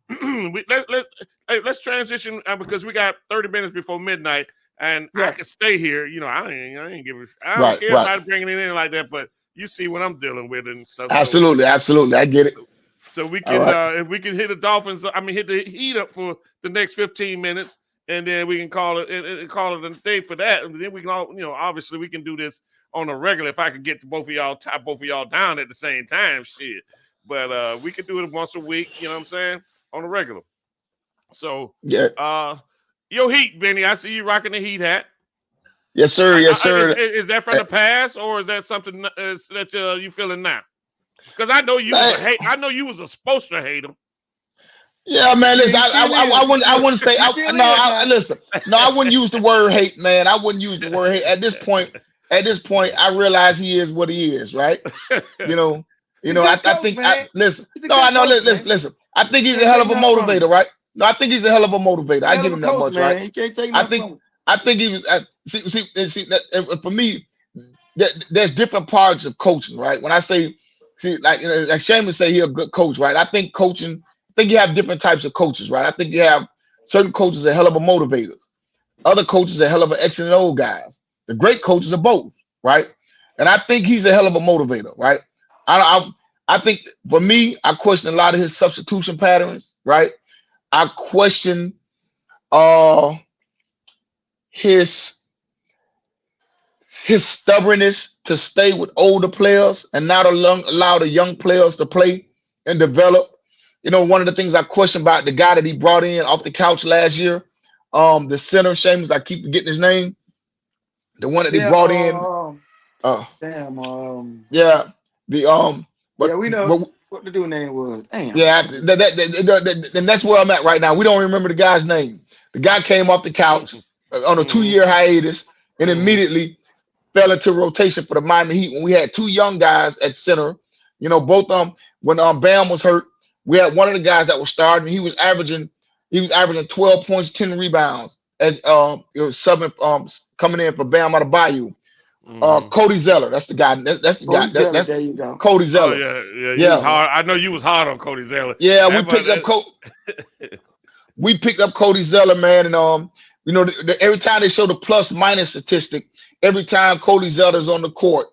Speaker 1: let's transition because we got 30 minutes before midnight, and I can stay here. You know, I ain't give I don't care about bringing it in like that, but you see what I'm dealing with and stuff.
Speaker 2: Absolutely, absolutely, I get it.
Speaker 1: So we can if we can hit the Dolphins, hit the Heat up for the next 15 minutes, and then we can call it a day for that. And then we can all, obviously we can do this on a regular. If I could get both of y'all down at the same time, shit. But we could do it once a week. You know what I'm saying? On a regular. So your Heat, Benny. I see you rocking the Heat hat.
Speaker 2: Yes, sir. Yes, sir.
Speaker 1: Is that from the past, or is that something that you feeling now? Because I know you was supposed to hate him.
Speaker 2: Yeah, man. Listen, I wouldn't say. Listen. No, I wouldn't use the word hate, man. I wouldn't use the word hate at this point. At this point, I realize he is what he is, right? You know. I think. Listen. No, I know. Listen. I think he's a hell of a motivator, right? No, I think he's a hell of a motivator. I give him that much, right?
Speaker 3: He can't take nothing.
Speaker 2: I think he was. See. For me, there's different parts of coaching, right? When I say, like Seamus say, he's a good coach, right? I think coaching. I think you have different types of coaches, right? I think you have certain coaches are hell of a motivators. Other coaches are hell of an X and O guys. The great coaches are both, right? And I think he's a hell of a motivator, right? I think for me, I question a lot of his substitution patterns, right? I question uh his his stubbornness to stay with older players and not allow the young players to play and develop. You know, one of the things I question about the guy that he brought in off the couch last year, the center, Seamus, I keep forgetting his name, the one that he
Speaker 3: Yeah.
Speaker 2: brought in.
Speaker 3: Damn.
Speaker 2: Yeah, the
Speaker 3: Yeah, we know
Speaker 2: but
Speaker 3: what the dude name was. Damn.
Speaker 2: yeah, and that's where I'm at right now. We don't remember the guy's name. The guy came off the couch on a 2-year hiatus and immediately fell into rotation for the Miami Heat when we had two young guys at center. You know, both when Bam was hurt, we had one of the guys that was starting. He was averaging 12 points, 10 rebounds as it was coming in for Bam out of Bayou. Cody Zeller, that's the guy. That's the guy. That's
Speaker 3: there you go.
Speaker 2: Cody
Speaker 1: Oh
Speaker 2: Zeller.
Speaker 1: yeah.
Speaker 2: Yeah.
Speaker 1: Was hard. I know you was hard on Cody Zeller.
Speaker 2: Yeah, we picked up Cody Zeller, man, and you know, every time they show the plus minus statistic, every time Cody Zeller's on the court,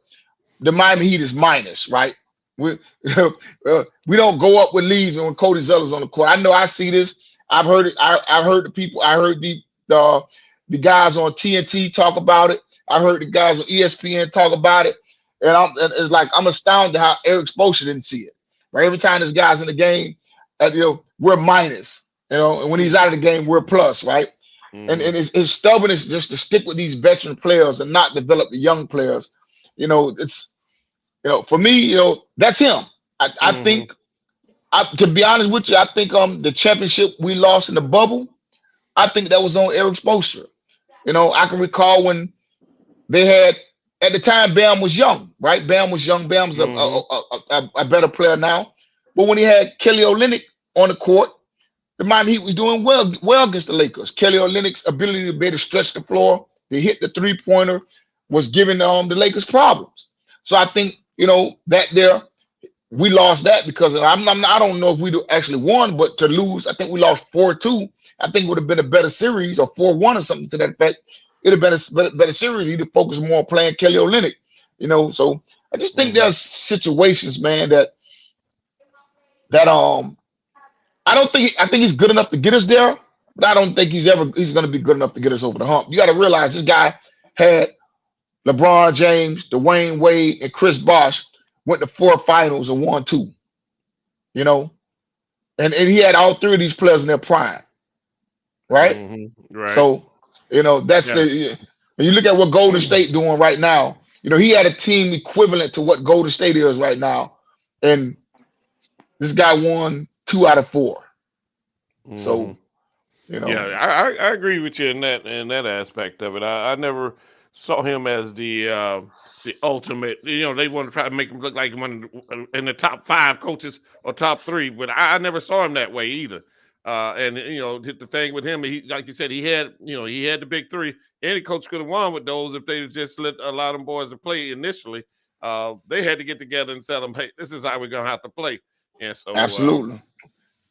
Speaker 2: the Miami Heat is minus, right? We we don't go up with leads when Cody Zeller's on the court. I know I see this. I've heard it. I've heard the people. I heard the guys on TNT talk about it. I heard the guys on ESPN talk about it, and it's like I'm astounded how Eric Spoelstra didn't see it. Right, every time this guy's in the game, you know, we're minus. You know, and when he's out of the game, we're plus, right? And his stubbornness just to stick with these veteran players and not develop the young players. You know, it's, you know, for me, you know, that's him. I think, to be honest with you, I think the championship we lost in the bubble, I think that was on Eric Spoelstra. You know, I can recall when they had, at the time, Bam was young, right? Bam was young. Bam's a better player now. But when he had Kelly Olynyk on the court, the Miami Heat was doing well against the Lakers. Kelly Olynyk's ability to be able to stretch the floor, to hit the three-pointer, was giving the Lakers problems. So I think, you know, that there, we lost that because I don't know if we actually won, but to lose, I think we lost 4-2. I think it would have been a better series, or 4-1 or something to that effect. It would have been a better series. He'd have focused more on playing Kelly Olynyk, you know. So I just think there's situations, man, that I think he's good enough to get us there, but I don't think he's going to be good enough to get us over the hump. You got to realize this guy had LeBron James, Dwayne Wade, and Chris Bosh went to 4 finals and won 2. You know, and he had all 3 of these players in their prime, right?
Speaker 1: Right.
Speaker 2: So, you know, that's when you look at what Golden State doing right now. You know, he had a team equivalent to what Golden State is right now, and this guy won 2 out of 4. So, you know.
Speaker 1: Yeah, I agree with you in that aspect of it. I never saw him as the ultimate. You know, they want to try to make him look like one in the top 5 coaches or top 3, but I never saw him that way either. And you know, the thing with him, he, like you said, he had the big 3. Any coach could have won with those if they just allow them boys to play initially. They had to get together and tell them, hey, this is how we're gonna have to play. And so,
Speaker 2: absolutely.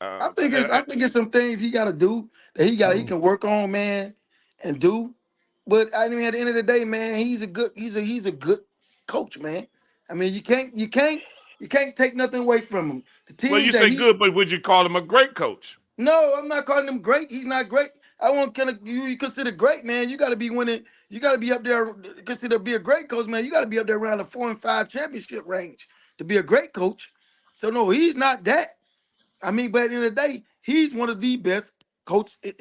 Speaker 3: I think it's some things he got to do that he can work on, man, and do. But I mean, at the end of the day, man, he's a good coach, man. I mean, you can't take nothing away from him. The team
Speaker 1: well, you say good, but would you call him a great coach?
Speaker 3: No, I'm not calling him great. He's not great. I want you consider great, man. You got to be winning. You got to be up there. Consider be a great coach, man. You got to be up there around the 4 and 5 championship range to be a great coach. So no, he's not that. I mean, but at the end of the day, he's one of the best coaches in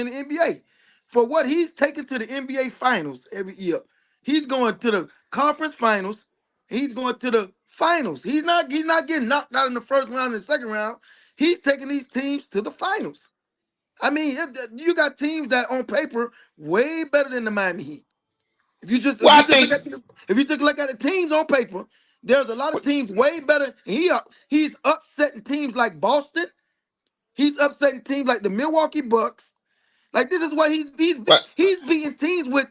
Speaker 3: the NBA. For what he's taken to the NBA finals every year. He's going to the conference finals. He's going to the finals. He's not getting knocked out in the first round and the second round. He's taking these teams to the finals. I mean, you got teams that on paper way better than the Miami Heat. If you just look at the teams on paper, there's a lot of teams way better. He's upsetting teams like Boston. He's upsetting teams like the Milwaukee Bucks. Like this is what he's beating teams with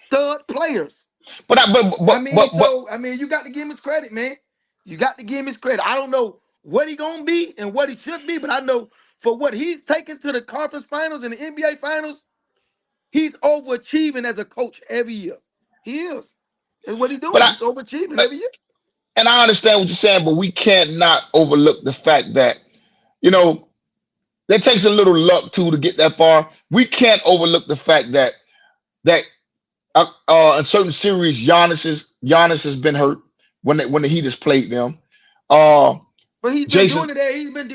Speaker 3: stud players. I mean, you got to give him his credit, man. You got to give him his credit. I don't know what he gonna be and what he should be, but I know for what he's taken to the conference finals and the NBA finals, He's overachieving as a coach every year. He is. That's what he's doing.
Speaker 2: But
Speaker 3: He's overachieving every year.
Speaker 2: and I understand what you're saying, but we can't not overlook the fact that, you know, that takes a little luck too to get that far. We can't overlook the fact that in certain series, Giannis has been hurt when the Heat has played them.
Speaker 3: But he's been
Speaker 2: Jason,
Speaker 3: doing it there. He's been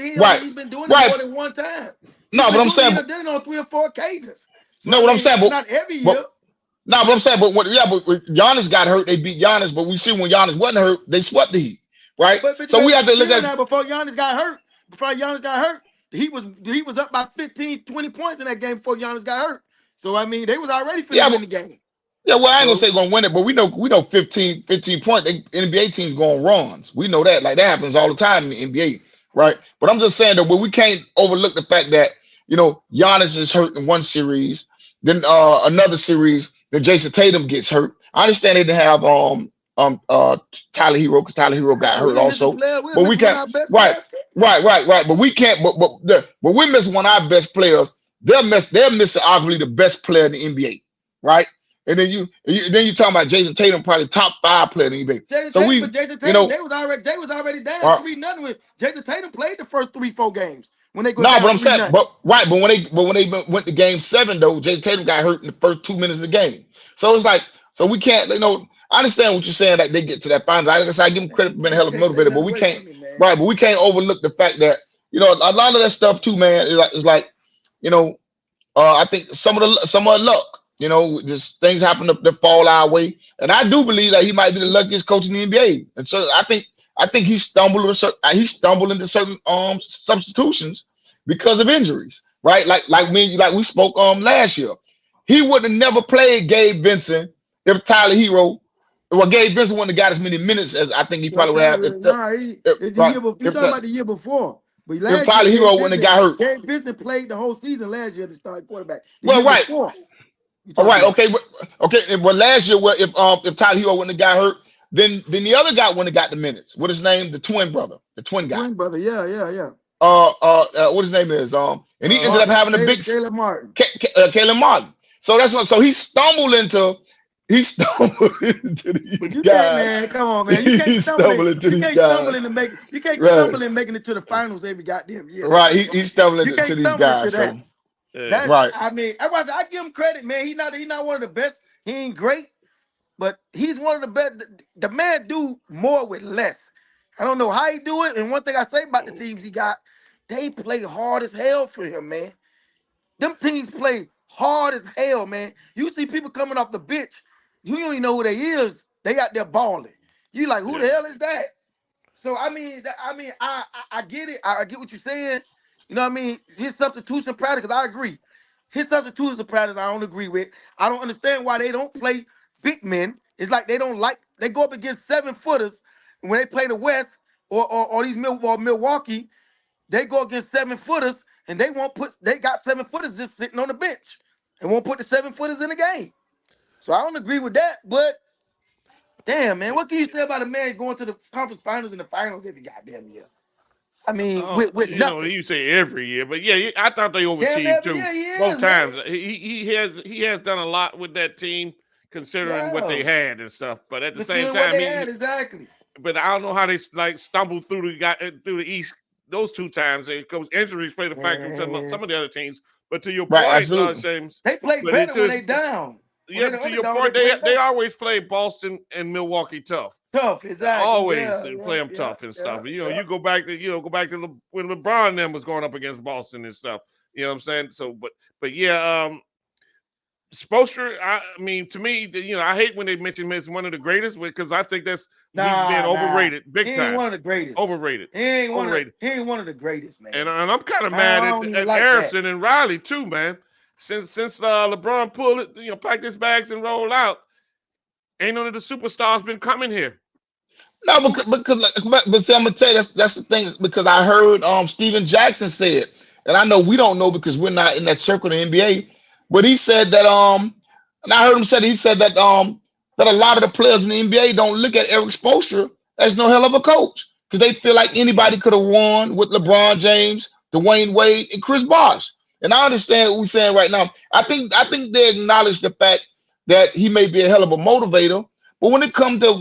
Speaker 3: doing it more than one time.
Speaker 2: No, but I'm saying
Speaker 3: he did it on 3 or 4 occasions. So
Speaker 2: no, what I'm saying, but
Speaker 3: not every year.
Speaker 2: No, but I'm saying, but when Giannis got hurt, they beat Giannis. But we see when Giannis wasn't hurt, they swept the Heat, right?
Speaker 3: But
Speaker 2: so we have to look at
Speaker 3: that before Giannis got hurt. He was up by 15, 20 points in that game before Giannis got hurt. So I mean, they was already finna win the game.
Speaker 2: Yeah, well, I ain't gonna say gonna win it, but we know 15 points. NBA teams go on runs. We know that. Like that happens all the time in the NBA, right? But I'm just saying that we can't overlook the fact that, you know, Giannis is hurt in one series, then another series. Then Jason Tatum gets hurt. I understand they didn't have Tyler Hero because Tyler Hero got hurt also. But we can't. Right. But we can't. But we're missing one of our best players. They're missing arguably the best player in the NBA, right? And then you talking about Jason Tatum, probably top 5 player in the NBA.
Speaker 3: Jason Tatum, they was already down 3-0 with Jason Tatum played the first 3-4 games. When they go down
Speaker 2: but I'm saying,
Speaker 3: 3-0.
Speaker 2: but when they went to game 7 though, Jason Tatum got hurt in the first 2 minutes of the game. So it's like, so we can't, you know, I understand what you're saying, like they get to that final. Like I said, I give them credit for being a hell of a motivator, but we can't, but we can't overlook the fact that, you know, a lot of that stuff too, man, is like, you know, I think some of the luck, you know, just things happen to fall our way, and I do believe that he might be the luckiest coach in the NBA, and so I think he stumbled into certain substitutions because of injuries, right? Like we spoke last year. He would have never played Gabe Vincent if Tyler Hero. Well, Gabe Vincent wouldn't have got as many minutes as I think he probably would have.
Speaker 3: You're talking about the year before. But
Speaker 2: if Tyler Hero wouldn't have got hurt.
Speaker 3: Gabe Vincent played the whole season last year to start quarterback.
Speaker 2: Well, right. All right. Okay. Well, last year, if Tyler Hero wouldn't have got hurt, then the other guy wouldn't have got the minutes. What his name? The twin brother. The twin guy.
Speaker 3: Twin brother. Yeah.
Speaker 2: What his name is? And he ended up having a big
Speaker 3: Caleb Martin.
Speaker 2: Caleb Martin. So that's what. So he stumbled into these guys.
Speaker 3: But you can't, man. Come on, man. You can't stumble in making it to the finals every goddamn year.
Speaker 2: Right. He's stumbling into these guys. So.
Speaker 3: Right. I mean, I give him credit, man. He's not one of the best. He ain't great, but he's one of the best. The man do more with less. I don't know how he do it. And one thing I say about the teams he got, they play hard as hell for him, man. Them teams play hard as hell, man. You see people coming off the bench, you don't even know who they is. They out there balling. You like, who the hell is that? So I mean, I get it. I get what you're saying. You know what I mean? His substitution practice, I agree. His substitution practice, I don't agree with. I don't understand why they don't play big men. It's like they go up against 7-footers when they play the West or these Milwaukee. They go against 7-footers and they got 7-footers just sitting on the bench and won't put the 7-footers in the game. So I don't agree with that. But damn, man, what can you say about a man going to the conference finals and the finals every goddamn year? I mean, with nothing.
Speaker 1: Know, you say every year, but yeah, I thought they overachieved too. Both times. He has done a lot with that team, considering what they had and stuff. But at the same time,
Speaker 3: exactly.
Speaker 1: But I don't know how they like stumbled through the East those 2 times. Because injuries played a factor in some of the other teams. But to your point, James,
Speaker 3: they play better when they down.
Speaker 1: Yeah, to your point, they always play Boston and Milwaukee tough.
Speaker 3: Tough, exactly.
Speaker 1: Always play them tough and stuff. You know, you go back to when LeBron and them was going up against Boston and stuff. You know what I'm saying? So, but yeah, Spoelstra, I mean, to me, you know, I hate when they mention him as one of the greatest because I think he's been overrated big time. He ain't
Speaker 3: one of the greatest.
Speaker 1: Overrated.
Speaker 3: He ain't one of the greatest, man.
Speaker 1: And I'm kind of mad at Harrison and Riley too, man. Since LeBron pulled it, you know, packed his bags and rolled out, ain't none of the superstars been coming here.
Speaker 2: No, but see, I'm gonna tell you that's the thing, because I heard Steven Jackson say it, and I know we don't know because we're not in that circle in the NBA, but he said that and I heard him say that that a lot of the players in the NBA don't look at Eric Spoelstra as no hell of a coach because they feel like anybody could have won with LeBron James, Dwayne Wade, and Chris Bosh. And I understand what we're saying right now. I think they acknowledge the fact that he may be a hell of a motivator, but when it comes to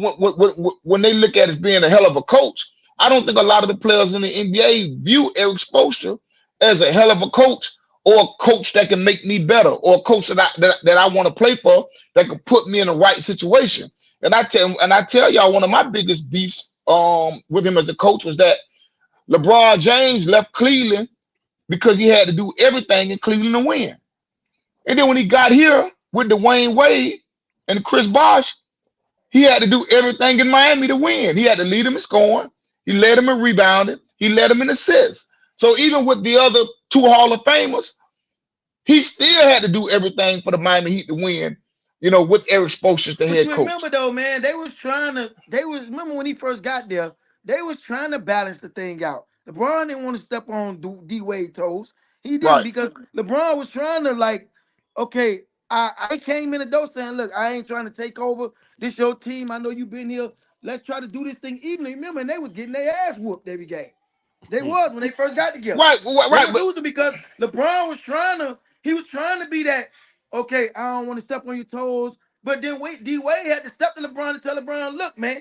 Speaker 2: when they look at it as being a hell of a coach, I don't think a lot of the players in the NBA view Eric Spoelstra as a hell of a coach, or a coach that can make me better, or a coach that I want to play for, that can put me in the right situation. And I tell y'all, one of my biggest beefs with him as a coach was that LeBron James left Cleveland because he had to do everything in Cleveland to win. And then when he got here with Dwayne Wade and Chris Bosh, he had to do everything in Miami to win. He had to lead them in scoring. He led them in rebounding. He led them in assists. So even with the other two Hall of Famers, he still had to do everything for the Miami Heat to win, with Eric Spoelstra, the head coach.
Speaker 3: Remember though, man, remember when he first got there, they was trying to balance the thing out. LeBron didn't want to step on D Wade toes. He didn't, because LeBron was trying to okay, I came in the door saying, look, I ain't trying to take over. This your team. I know you've been here. Let's try to do this thing evenly. Remember, and they was getting their ass whooped every game. They was when they first got together.
Speaker 2: Right.
Speaker 3: They were losing because LeBron was trying to be that, okay, I don't want to step on your toes. But then D Wade had to step to LeBron and tell LeBron, look, man,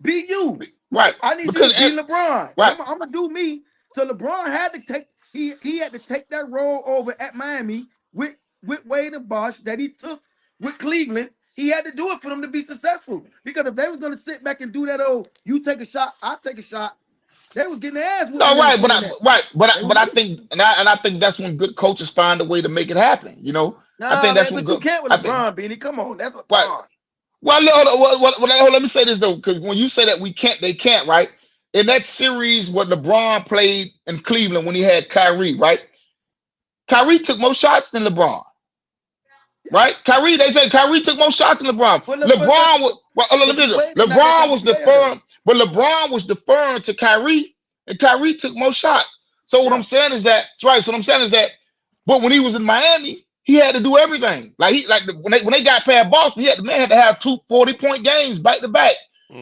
Speaker 3: be you.
Speaker 2: Right.
Speaker 3: I need you to be LeBron.
Speaker 2: Right.
Speaker 3: I'm gonna do me. So LeBron had to take he had to take that role over at Miami with Wade and Bosh that he took with Cleveland. He had to do it for them to be successful. Because if they was gonna sit back and do that, you take a shot, I take a shot, they was getting their ass whooped.
Speaker 2: No, right, but I think I think that's when good coaches find a way to make it happen. I think that's when
Speaker 3: you can't with LeBron, Benny. Come on, that's LeBron.
Speaker 2: Right. Well, let me say this though, because when you say that they can't, right? In that series what LeBron played in Cleveland when he had Kyrie, right? Kyrie took more shots than LeBron. Right? They said Kyrie took more shots than LeBron. LeBron was deferring to Kyrie, and Kyrie took more shots. So what I'm saying is that, right? So what I'm saying is that, but when he was in Miami, he had to do everything. When they got past Boston, the man had to have 2 40-point games back to back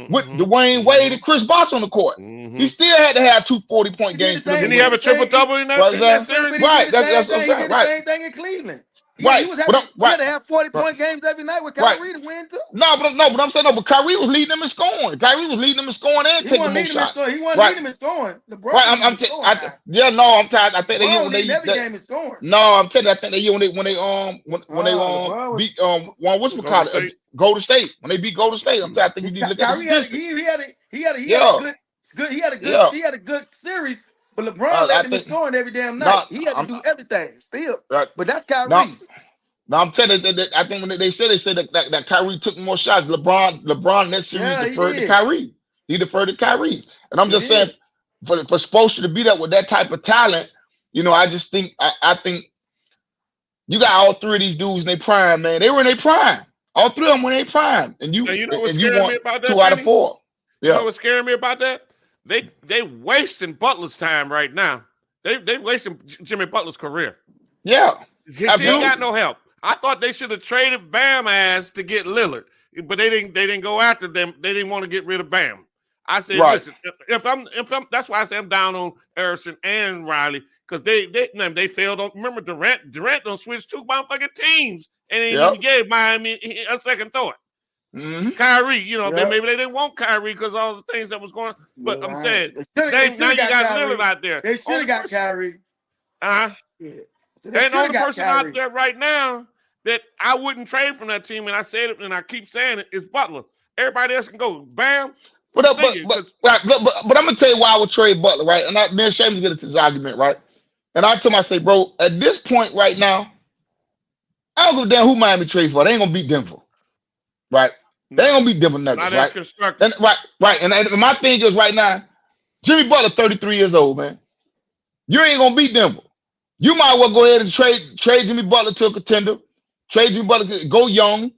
Speaker 2: with Dwayne Wade and Chris Bosh on the court. He still had to have 2 40-point games.
Speaker 1: Didn't he have a triple-double in that series?
Speaker 3: Right. That's what I'm saying. Right. Same thing in Cleveland. He had to have 40-point games every night with Kyrie to win too.
Speaker 2: But I'm saying but Kyrie was leading them in scoring. Kyrie was leading them in scoring and taking more shots.
Speaker 3: He wasn't leading them in scoring. LeBron
Speaker 2: I'm tired. I think they
Speaker 3: every game is scoring.
Speaker 2: No, I'm telling you, I think they when they beat what's it called? Golden State. When they beat Golden State, I think you need to look at the statistics. He had a good series. But LeBron let him scoring every damn night. He had to do everything still. But that's Kyrie. No, I'm telling you, I think when they said that Kyrie took more shots, LeBron in that series deferred to Kyrie. He deferred to Kyrie. And I'm just saying, for Spoelstra to be that with that type of talent, I just think I think you got all three of these dudes in their prime, man. They were in their prime. All three of them were in their prime. And you want 2 out of 4.
Speaker 1: Yeah. You know what's scaring me about that? They wasting Butler's time right now. They wasting Jimmy Butler's career.
Speaker 2: Yeah.
Speaker 1: He ain't got no help. I thought they should have traded Bam ass to get Lillard, but they didn't go after them. They didn't want to get rid of Bam. I said, listen, if I'm that's why I say I'm down on Harrison and Riley, because they failed on. Remember Durant don't switch 2 motherfucking teams and they even gave Miami a second thought.
Speaker 2: Mm-hmm.
Speaker 1: Kyrie, maybe they didn't want Kyrie because all the things that was going on. But I'm saying, now you got Lillard out there.
Speaker 3: They should have got Kyrie.
Speaker 1: They the only person out there right now that I wouldn't trade from that team, and I said it and I keep saying it, is Butler. Everybody else can go. Bam.
Speaker 2: But I'm gonna tell you why I would trade Butler, right? And me and Shamus get into this argument, right? And I told him, I say, bro, at this point right now, I don't give a damn who Miami trade for. They ain't gonna beat Denver, right? They ain't gonna beat Denver Nuggets, right? And, right. And my thing is right now, Jimmy Butler, 33 years old, man. You ain't gonna beat Denver. You might well go ahead and trade Jimmy Butler to a contender. Trade Jimmy Butler, go young,